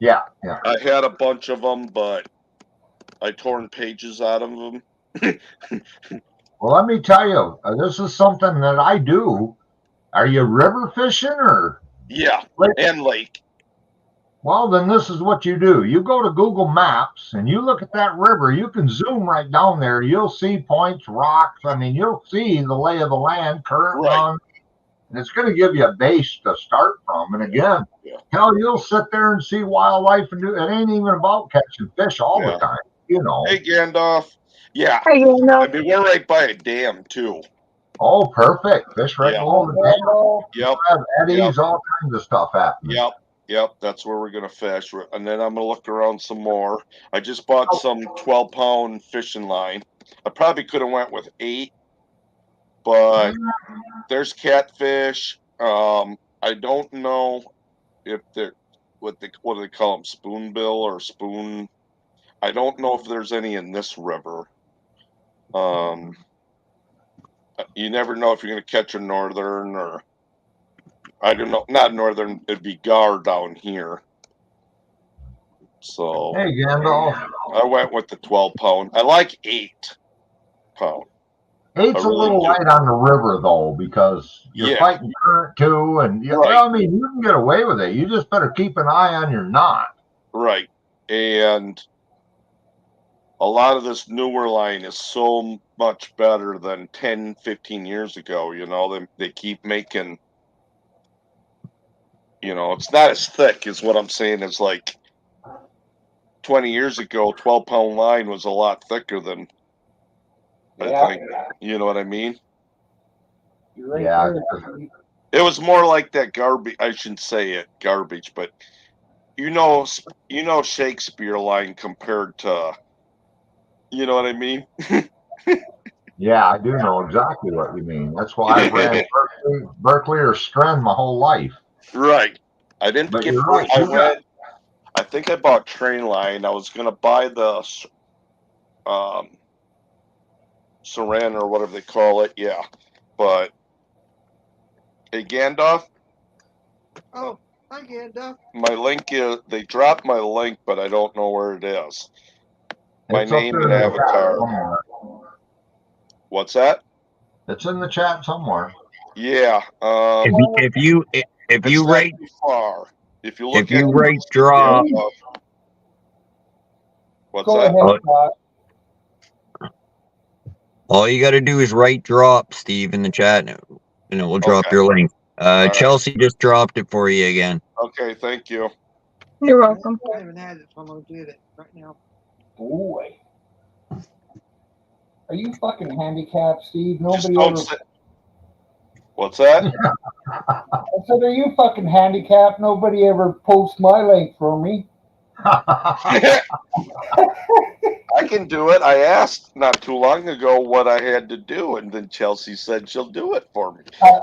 yeah. I had a bunch of them, but I torn pages out of them. Well, let me tell you, this is something that I do. Are you river fishing or? Yeah, and lake. Well, then this is what you do. You go to Google Maps and you look at that river. You can zoom right down there. You'll see points, rocks. I mean, you'll see the lay of the land, current run. And it's going to give you a base to start from. And again, hell, you'll sit there and see wildlife and do. It ain't even about catching fish all the time, you know. Hey, Gandalf. Yeah. Hey, Gandalf. I mean, we're right by a dam, too. Oh, perfect. Fish right below the dam. Yep. Have eddies, all kinds of stuff happening. Yep, that's where we're going to fish. And then I'm going to look around some more. I just bought some 12-pound fishing line. I probably could have went with 8, but there's catfish. I don't know if they're, what do they call them, spoonbill or spoon. I don't know if there's any in this river. You never know if you're going to catch a northern or... I don't know, not northern, it'd be gar down here. So hey, Gandalf. I went with the 12-pound. I like 8-pound. 8's a little light on the river though, because you're fighting current too, and well, I mean, you can get away with it. You just better keep an eye on your knot. Right, and a lot of this newer line is so much better than 10, 15 years ago. You know, they keep making. You know, it's not as thick as what I'm saying. It's like 20 years ago, 12-pound line was a lot thicker than I think. You know what I mean? Yeah. It was more like that garbage. I shouldn't say it garbage, but you know Shakespeare line compared to, you know what I mean? Yeah, I do know exactly what you mean. That's why I've ran Berkeley or Strand my whole life. Right. I didn't But get. you're right. I think I bought train line. I was gonna buy the Saran or whatever they call it. Yeah, but hey, Gandalf. Oh, hi, Gandalf. My link is. They dropped my link, but I don't know where it is. My name and avatar. What's that? It's in the chat somewhere. Yeah. If you rate far, if you look if you rate drop, what's Go that? ahead, Todd. all you got to do is write drop, Steve, in the chat, and it will drop your link. Chelsea just dropped it for you again. Okay, thank you. You're welcome. I haven't had it, so I'm gonna do it right now. Boy. Are you fucking handicapped, Steve? Just Nobody don't ever. say- What's that? I said, are you fucking handicapped? Nobody ever posts my link for me. I can do it. I asked not too long ago what I had to do, and then Chelsea said she'll do it for me. So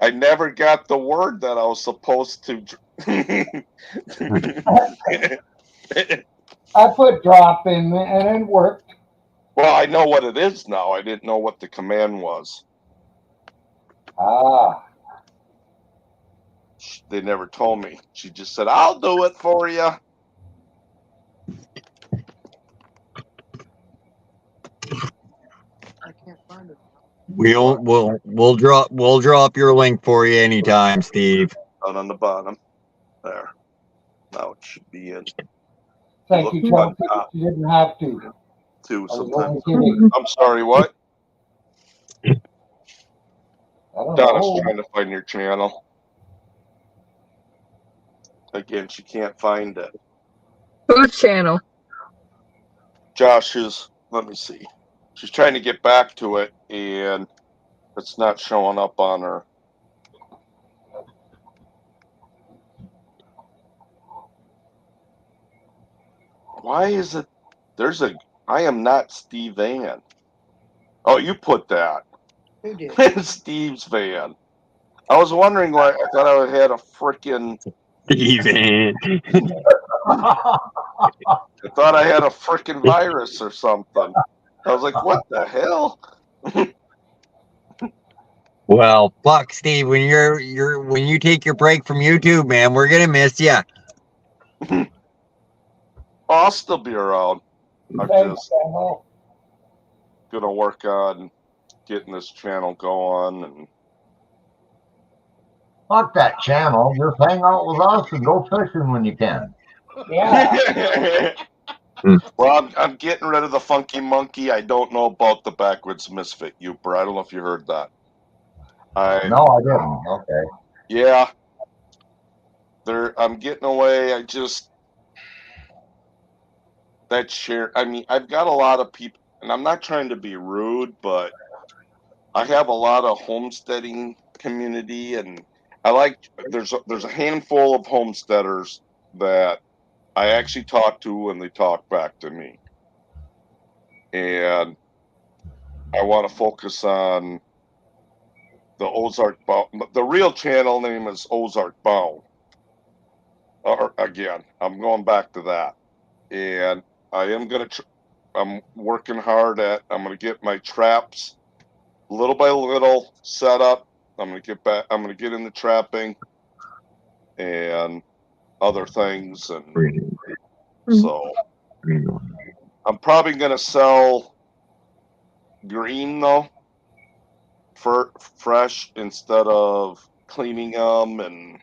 I never got the word that I was supposed to. I put drop in and it worked. Well, I know what it is now. I didn't know what the command was. Ah. They never told me. She just said, "I'll do it for you." I can't find it. We'll drop your link for you anytime, Steve. Down on the bottom. There. Now it should be in. Thank you, Chelsea. You didn't have to. Sometimes. I'm sorry, what? Donna's trying to find your channel. again, she can't find it. Whose channel? Josh's, let me see. She's trying to get back to it, and it's not showing up on her. Why is it? I am not Steve Van. Oh, you put that. Who did? Steve's van. I was wondering why. I thought I had a freaking Steve Van. I thought I had a freaking virus or something. I was like, what the hell? Well, fuck, Steve. When you take your break from YouTube, man, we're gonna miss you. I'll still be around. I'm Thanks, just Daniel. gonna work on getting this channel going, and Fuck that channel. Just hang out with us and go fishing when you can. Yeah. well, I'm getting rid of the funky monkey. I don't know about the backwoods misfit Youper. I don't know if you heard that. No, I didn't. Okay. Yeah. I'm getting away. I mean, I've got a lot of people, and I'm not trying to be rude, but I have a lot of homesteading community, and there's a handful of homesteaders that I actually talk to, and they talk back to me. And I want to focus on the Ozark Bound. The real channel name is Ozark Bound. Again, I'm going back to that. And I am going to, I'm working hard I'm going to get my traps little by little set up. I'm going to get into trapping and other things. And so I'm probably going to sell green though, for fresh, instead of cleaning them and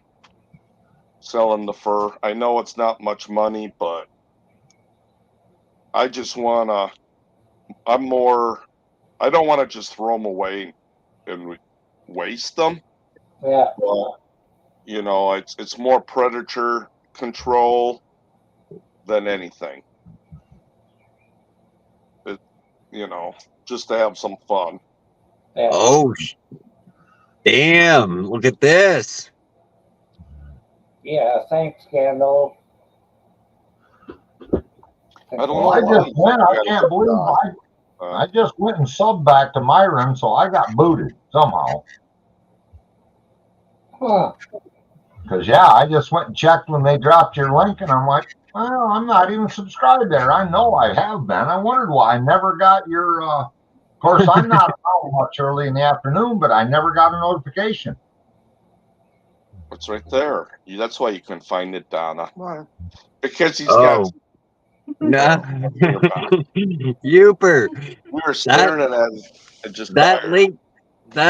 selling the fur. I know it's not much money, but I just want to, I don't want to just throw them away and waste them. Yeah. You know, it's more predator control than anything. You know, just to have some fun. Yeah. Oh, damn! Look at this. Yeah, thanks, Scandal. I don't know. Well, I just went. I can't believe I just went and subbed back to Myron, so I got booted somehow. Huh. Because, yeah, I just went and checked when they dropped your link, and I'm like, well, I'm not even subscribed there. I know I have been. I wondered why I never got your, of course, I'm not out much early in the afternoon, but I never got a notification. It's right there. That's why you couldn't find it, Donna. Why? Because he's got... Nah. Youper. We were staring at it just that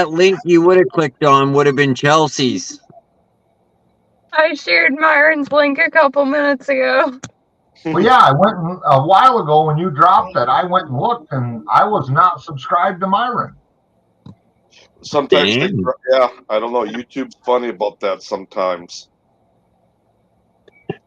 link you would have clicked on would have been Chelsea's. I shared Myron's link a couple minutes ago. Well, yeah, I went a while ago when you dropped it. I went and looked, and I was not subscribed to Myron. Sometimes, yeah, I don't know. YouTube's funny about that sometimes.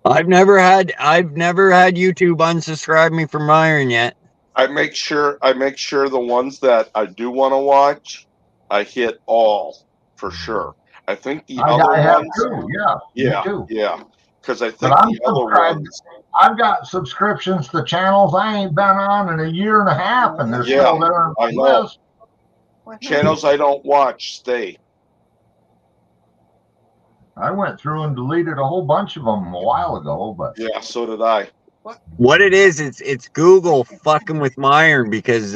I've never had YouTube unsubscribe me from Myron yet. I make sure the ones that I do want to watch, I hit all for sure. I think the other ones too. Yeah, too. Because I think the other ones. I've got subscriptions to channels I ain't been on in a year and a half, and they're still there on the list. Channels I don't watch stay. I went through and deleted a whole bunch of them a while ago, but yeah, so did I. What it is, it's Google fucking with Myron because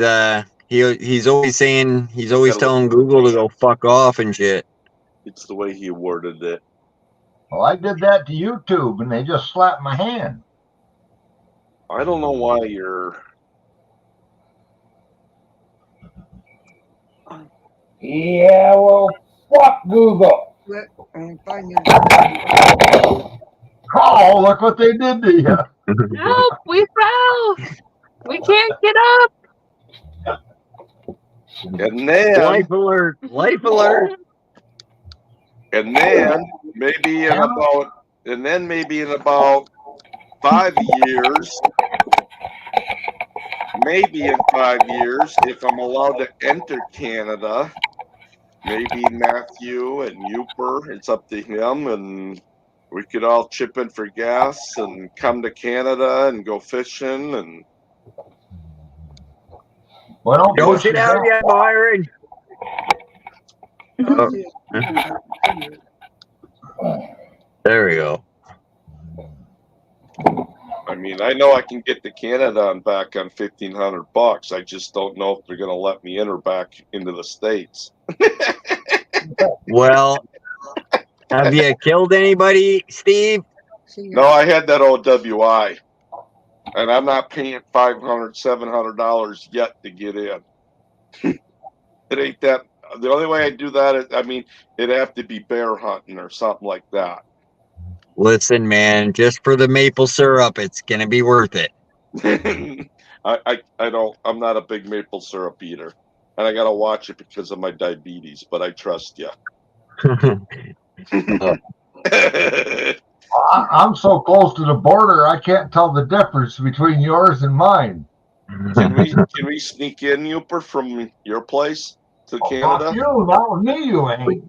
he's always telling Google to go fuck off and shit. It's the way he worded it. Well, I did that to YouTube, and they just slapped my hand. I don't know why you're. Yeah, well, fuck Google. Oh, look what they did to you. Help, we fell. We can't get up. And then life alert. And then maybe in and then maybe in about 5 years, if I'm allowed to enter Canada, maybe Matthew and Uper, it's up to him, and we could all chip in for gas and come to Canada and go fishing. And well, Don't sit out yet, Myron. Oh. There we go. I mean, I know I can get to Canada and back on $1,500. I just don't know if they're going to let me enter back into the States. Well, have you killed anybody, Steve? No, I had that OWI, and I'm not paying $500, $700 yet to get in. It ain't that. The only way I do that is, I mean, it'd have to be bear hunting or something like that. Listen, man, just for the maple syrup, it's gonna be worth it. I'm not a big maple syrup eater, and I gotta watch it because of my diabetes. But I trust you. I'm so close to the border, I can't tell the difference between yours and mine. Can we sneak in, Uper, from your place to Canada? Fuck you, not with me, you ain't.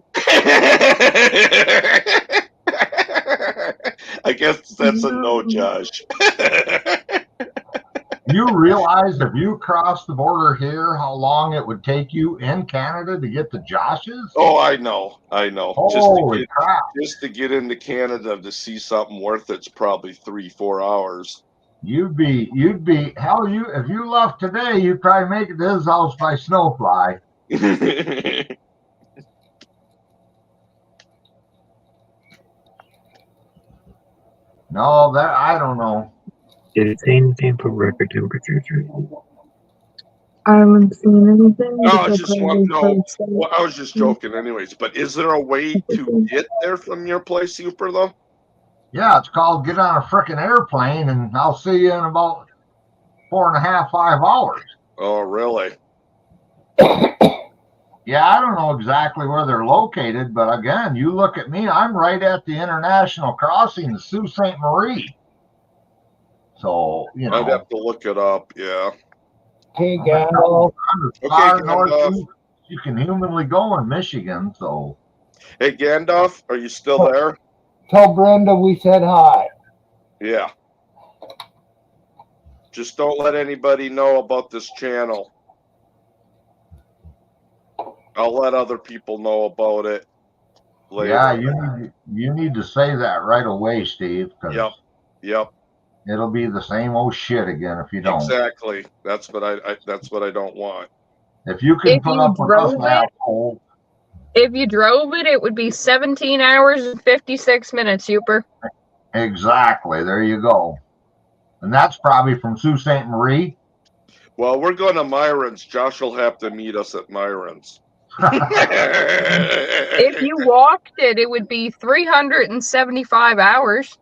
I guess that's a no, Josh. You realize if you cross the border here, how long it would take you in Canada to get to Josh's? Oh, I know. Holy crap. Just to get into Canada to see something worth it's probably 3-4 hours. You'd be if you left today, you'd probably make it to his house by snowfly. No, that I don't know. Did it say anything for record temperatures? I haven't seen anything. No, I was just joking anyways. But is there a way to get there from your place, Uper, though? Yeah, it's called get on a frickin' airplane and I'll see you in about 4.5, 5 hours. Oh, really? Yeah, I don't know exactly where they're located, but again, you look at me, I'm right at the international crossing, the Sault Ste. Marie. So, you know. I'd have to look it up, yeah. Hey, Gandalf. You can humanly go in Michigan, so. Hey, Gandalf, are you still there? Tell Brenda we said hi. Yeah. Just don't let anybody know about this channel. I'll let other people know about it later. Yeah, you need to say that right away, Steve. Yep. It'll be the same old shit again if you don't. Exactly. That's what I don't want. If you can put up with us now, Cole. If you drove it, it would be 17 hours and 56 minutes, Uper. Exactly. There you go. And that's probably from Sault Ste. Marie. Well, we're going to Myron's. Josh will have to meet us at Myron's. If you walked it would be 375 hours.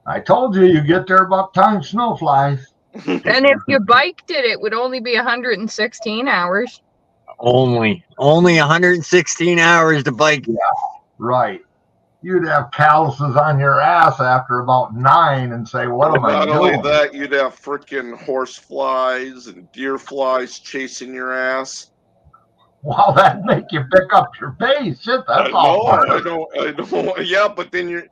I told you get there about time snow flies. And if you biked it would only be 116 hours. Only 116 hours to bike. Yeah, right. You'd have calluses on your ass after about 9 and say, what am I doing? Not only that, you'd have freaking horse flies and deer flies chasing your ass. Well, that'd make you pick up your pace. Shit, that's all. I don't. Yeah, but then you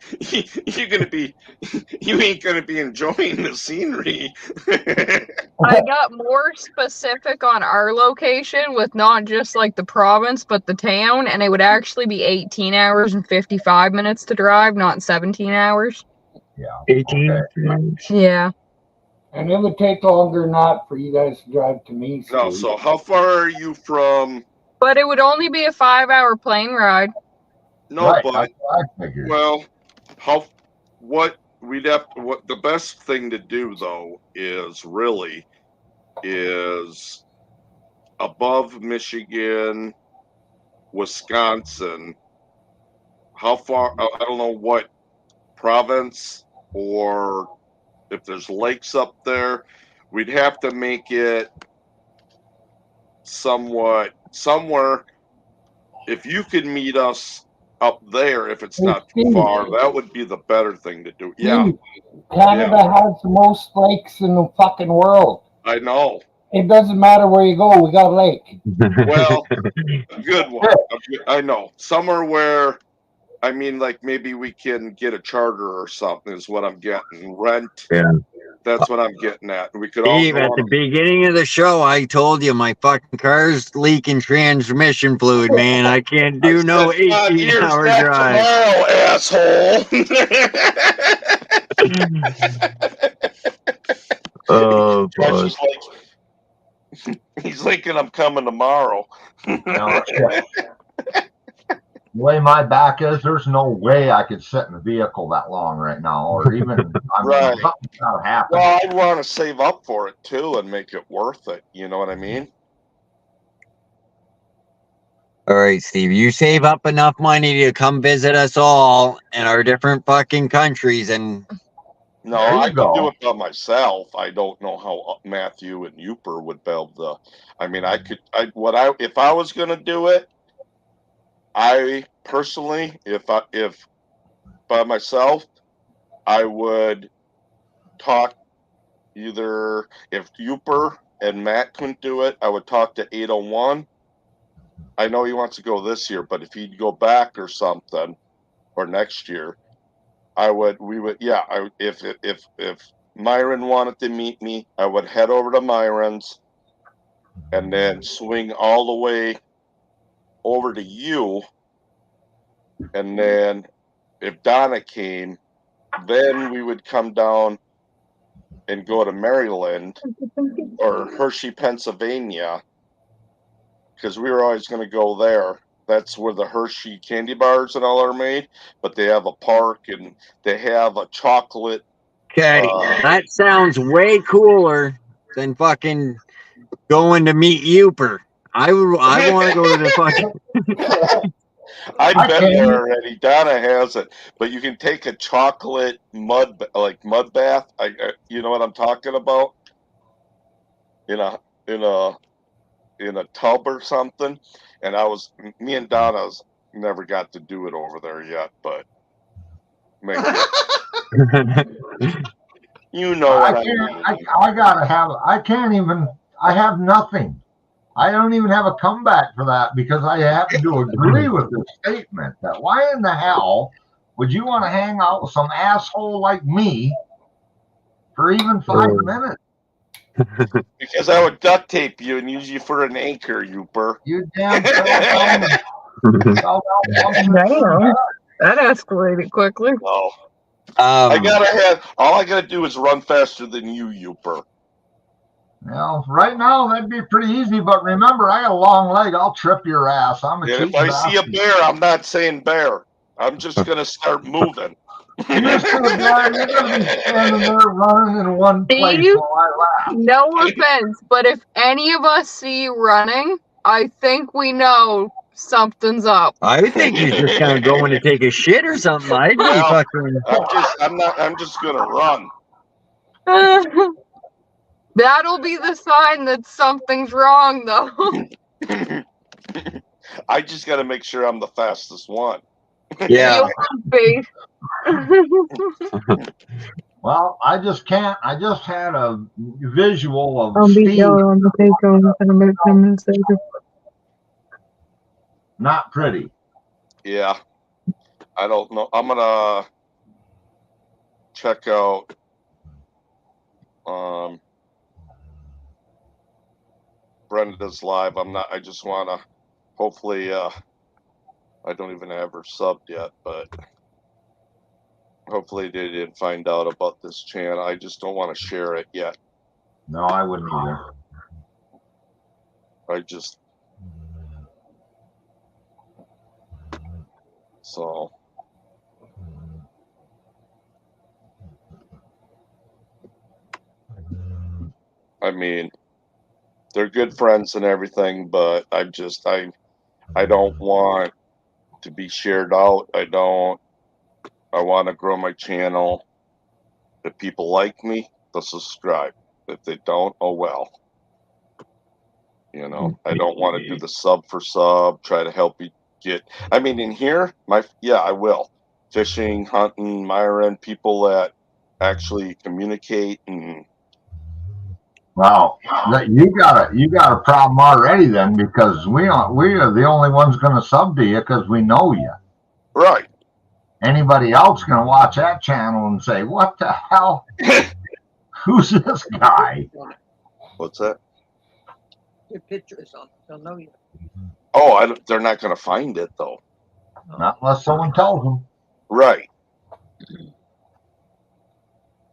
ain't gonna be enjoying the scenery. I got more specific on our location with not just like the province, but the town, and it would actually be 18 hours and 55 minutes to drive, not 17 hours. Yeah. 18. Okay. Yeah. And it would take longer than that for you guys to drive to me. No, so how far are you from? But it would only be a 5-hour plane ride. No, Right, but that's what I figured. well, what the best thing to do though is above Michigan, Wisconsin. How far? I don't know what province or if there's lakes up there. We'd have to make it somewhere. If you could meet us up there if it's Hey, not too Steve. far. That would be the better thing to do. Yeah, Steve, Canada has the most lakes in the fucking world. I know. It doesn't matter where you go, we got a lake. Well, a good one. I know. Somewhere where, I mean, like maybe we can get a charter or something is what I'm getting. Rent. Yeah. That's what I'm getting at. We could all Steve, go at on the beginning of the show, I told you my fucking car's leaking transmission fluid, man. I can't do no 18-hour drive. tomorrow, asshole. Oh, Josh fuck. is like, he's thinking I'm coming tomorrow. No, shit. The way my back is, there's no way I could sit in the vehicle that long right now, or even Right. something's not happening. Well, I'd want to save up for it too and make it worth it. You know what I mean? All right, Steve, you save up enough money to come visit us all in our different fucking countries, and No, There you I could go. do it by myself. I don't know how Matthew and Uper would be able to. I mean, I could. If I was gonna do it, I personally, if by myself, I would talk either if Uper and Matt couldn't do it, I would talk to 801. I know he wants to go this year, but if he'd go back or something, or next year, if Myron wanted to meet me, I would head over to Myron's and then swing all the way over to you. And then if Donna came, then we would come down and go to Maryland or Hershey, Pennsylvania, because we were always going to go there. That's where the Hershey candy bars and all are made, but they have a park and they have a chocolate. okay, that sounds way cooler than fucking going to meet Uper. I want to go to the fucking. I've been there already. Donna has it, but you can take a chocolate mud bath. You know what I'm talking about? In a tub or something. And me and Donna's never got to do it over there yet, but maybe. You know what I mean. I have nothing. I don't even have a comeback for that because I happen to agree with this statement that why in the hell would you want to hang out with some asshole like me for even 5 minutes? Because I would duct tape you and use you for an anchor, Uper. You damn Damn, that escalated quickly. No. All I gotta do is run faster than you, Uper. Well, right now that'd be pretty easy, but remember, I got a long leg. I'll trip your ass. I'm a And if cheating I see a bastard. bear, I'm not saying bear. I'm just gonna start moving. You're gonna be standing there running in one place Steve, while I laugh. no offense, but if any of us see you running, I think we know something's up. I would think he's just kind of going to take a shit or something. I'd be Well, fucking. I'm just gonna run. That'll be the sign that something's wrong, though. I just gotta make sure I'm the fastest one. Yeah. You will be. Well, I just can't. I just had a visual of I'll beat Steve y'all on the takeover in about 10 minutes later. not pretty. Yeah. I don't know. I'm gonna check out Brenda's live. I just wanna hopefully I don't even have her subbed yet, but hopefully they didn't find out about this channel. I just don't want to share it yet. No, I wouldn't either. I mean, they're good friends and everything, but I don't want to be shared out. I want to grow my channel. If people like me, they'll subscribe. If they don't, oh well. You know, I don't want to do the sub for sub, try to help get. I mean, in here, I will. Fishing, hunting, Myron, people that actually communicate and. Well, you got a problem already then, because we are the only ones going to sub to you because we know you. Right. Anybody else going to watch that channel and say, "What the hell? Who's this guy?" What's that? Your pictures on. They'll know you. Oh, they're not going to find it though. Not unless someone tells them. Right.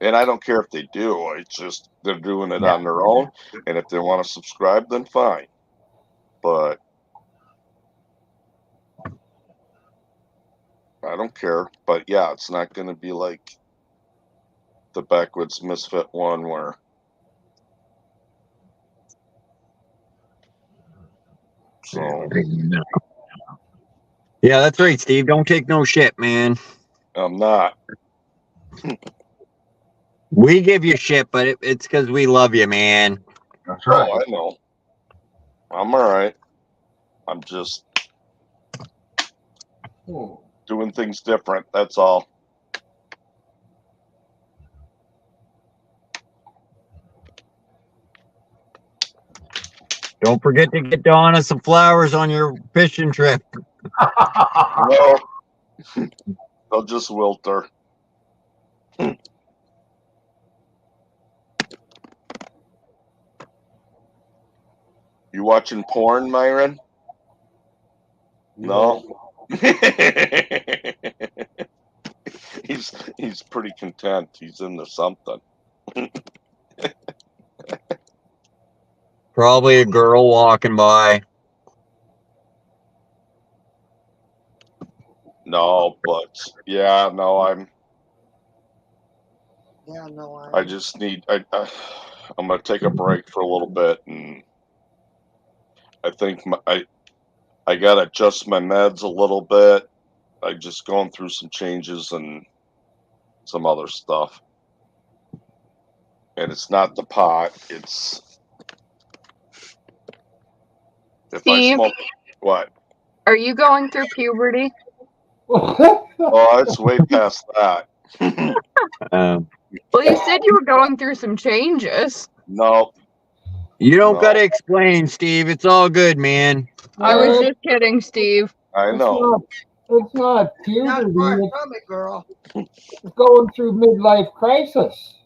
And I don't care if they do. It's just they're doing it on their own. And if they want to subscribe, then fine. But I don't care. But yeah, it's not going to be like the Backwoods Misfit one where. So. Yeah, that's right, Steve. Don't take no shit, man. I'm not. We give you shit, but it's because we love you, man. That's right. Oh, I know. I'm all right. I'm just doing things different. That's all. Don't forget to get Donna some flowers on your fishing trip. No. They'll just wilt her. You watching porn, Myron? No. He's pretty content. He's into something. Probably a girl walking by. No, but yeah, no, I'm Yeah, no, I just need I'm gonna take a break for a little bit, and I think I gotta adjust my meds a little bit. I just going through some changes and some other stuff. And it's not the pot, it's if Steve? I smoke what? Are you going through puberty? Oh, it's way past that. Well, you said you were going through some changes. No. You don't gotta explain, Steve. It's all good, man. I was just kidding, Steve. I know. It's not Not puberty. far It's from it, girl. going through midlife crisis.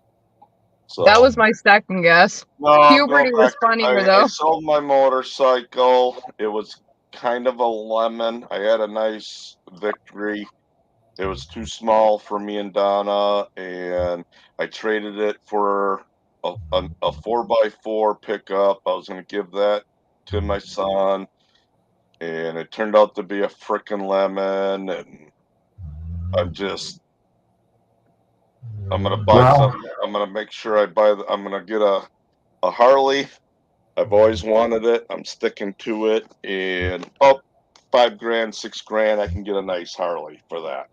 So That was my second guess. no, Puberty go was back. funnier, I though. sold my motorcycle. It was kind of a lemon. I had a nice victory. It was too small for me and Donna, and I traded it for a 4x4 pickup. I was going to give that to my son, and it turned out to be a frickin' lemon. And I'm going to buy something. I'm going to make sure I'm going to get a Harley. I've always wanted it. I'm sticking to it, and $5,000, $6,000, I can get a nice Harley for that.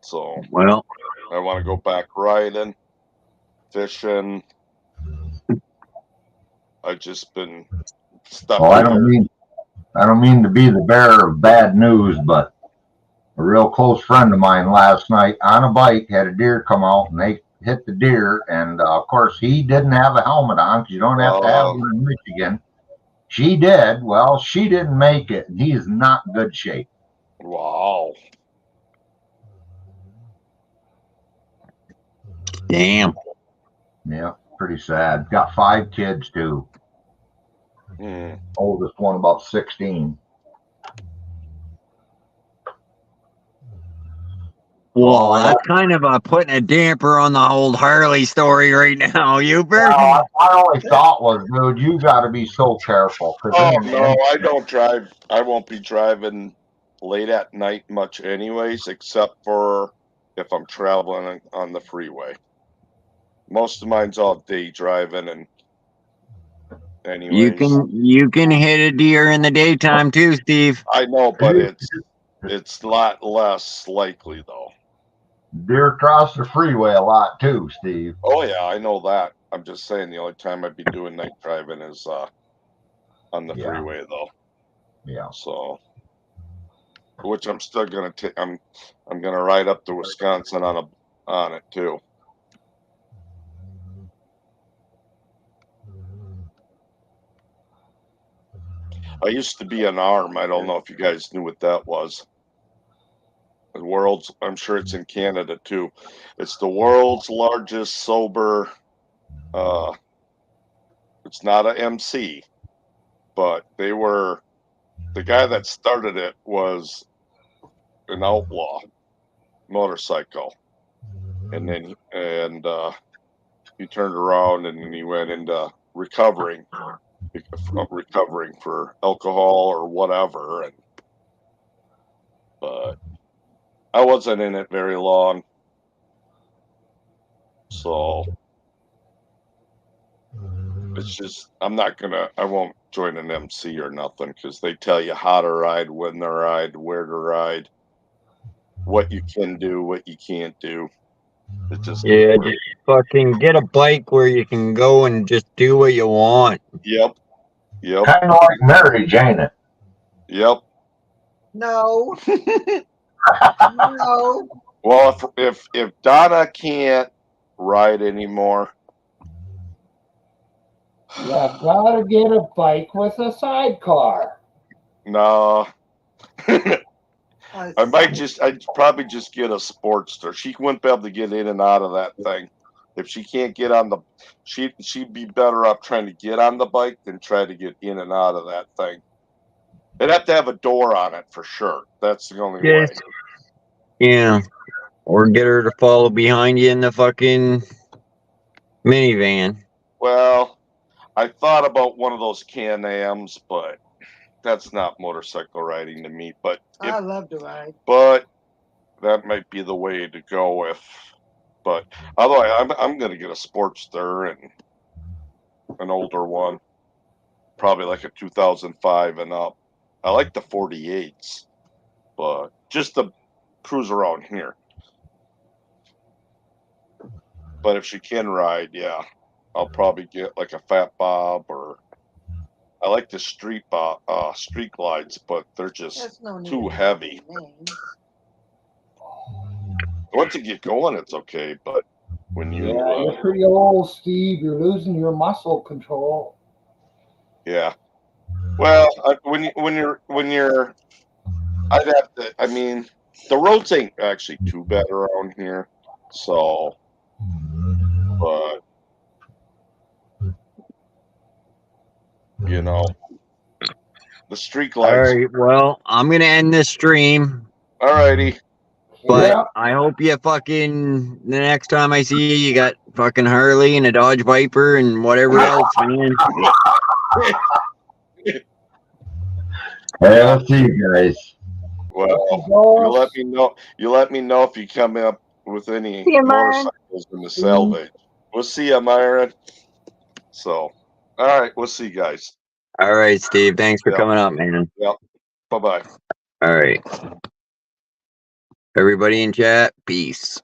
So, well, I want to go back riding, fishing. I've just been stuck. Well, I don't mean to be the bearer of bad news, but a real close friend of mine last night on a bike had a deer come out, and they hit the deer, and of course he didn't have a helmet on because you don't have to have one in Michigan. She did. Well, she didn't make it, and he is not in good shape. Wow. Damn. Yeah, pretty sad. Got 5 kids too. Oldest one about 16. Well, that's kind of putting a damper on the old Harley story right now, Hubert. My only thought was, dude, you got to be so careful. Oh, no, I don't drive. I won't be driving late at night much anyways, except for if I'm traveling on the freeway. Most of mine's all day driving, and anyways. You can hit a deer in the daytime too, Steve. I know, but it's a lot less likely though. Deer cross the freeway a lot too, Steve. Oh yeah, I know that. I'm just saying the only time I'd be doing night driving is on the freeway though. Yeah. So, which I'm still gonna take. I'm gonna ride up to Wisconsin on it too. I used to be an ARM. I don't know if you guys knew what that was. The world's, I'm sure it's in Canada too. It's the world's largest sober. It's not a MC, but they were, the guy that started it was an outlaw motorcycle, and then he turned around and he went into recovering for alcohol or whatever, but I wasn't in it very long, so it's just I won't join an MC or nothing, because they tell you how to ride, when to ride, where to ride, what you can do, what you can't do. It just Yeah, just fucking get a bike where you can go and just do what you want. Yep. Kind of like marriage, ain't it? Yep. No. No. Well, if Donna can't ride anymore, You gotta get a bike with a sidecar. no. I'd probably just get a Sportster. She wouldn't be able to get in and out of that thing. If she can't get on the, she'd be better off trying to get on the bike than try to get in and out of that thing. It'd have to have a door on it for sure. That's the only way. Yeah. Or get her to follow behind you in the fucking minivan. Well, I thought about one of those Can-Ams, but that's not motorcycle riding to me. But I love to ride. But that might be the way to go but otherwise I'm gonna get a Sportster and an older one, probably like a 2005 and up. I like the 48s, but just to cruise around here. But if she can ride, yeah, I'll probably get like a Fat Bob, or I like the street glides, but they're just too heavy. Once you get going, it's okay, but when you you're pretty old, Steve. You're losing your muscle control. yeah. Well, when you're, I'd have to. I mean, the roads ain't actually too bad around here, so. But you know, the street lights. All right. Well, I'm gonna end this stream. All righty. But I hope you fucking, the next time I see you, you got fucking Harley and a Dodge Viper and whatever else, man. Hey, I'll see you guys. Well, you let me know if you come up with any motorcycles in the salvage. We'll see you, Myron. So, all right, we'll see you guys. All right, Steve. Thanks for coming up, man. Yep. Bye-bye. All right. Everybody in chat, peace.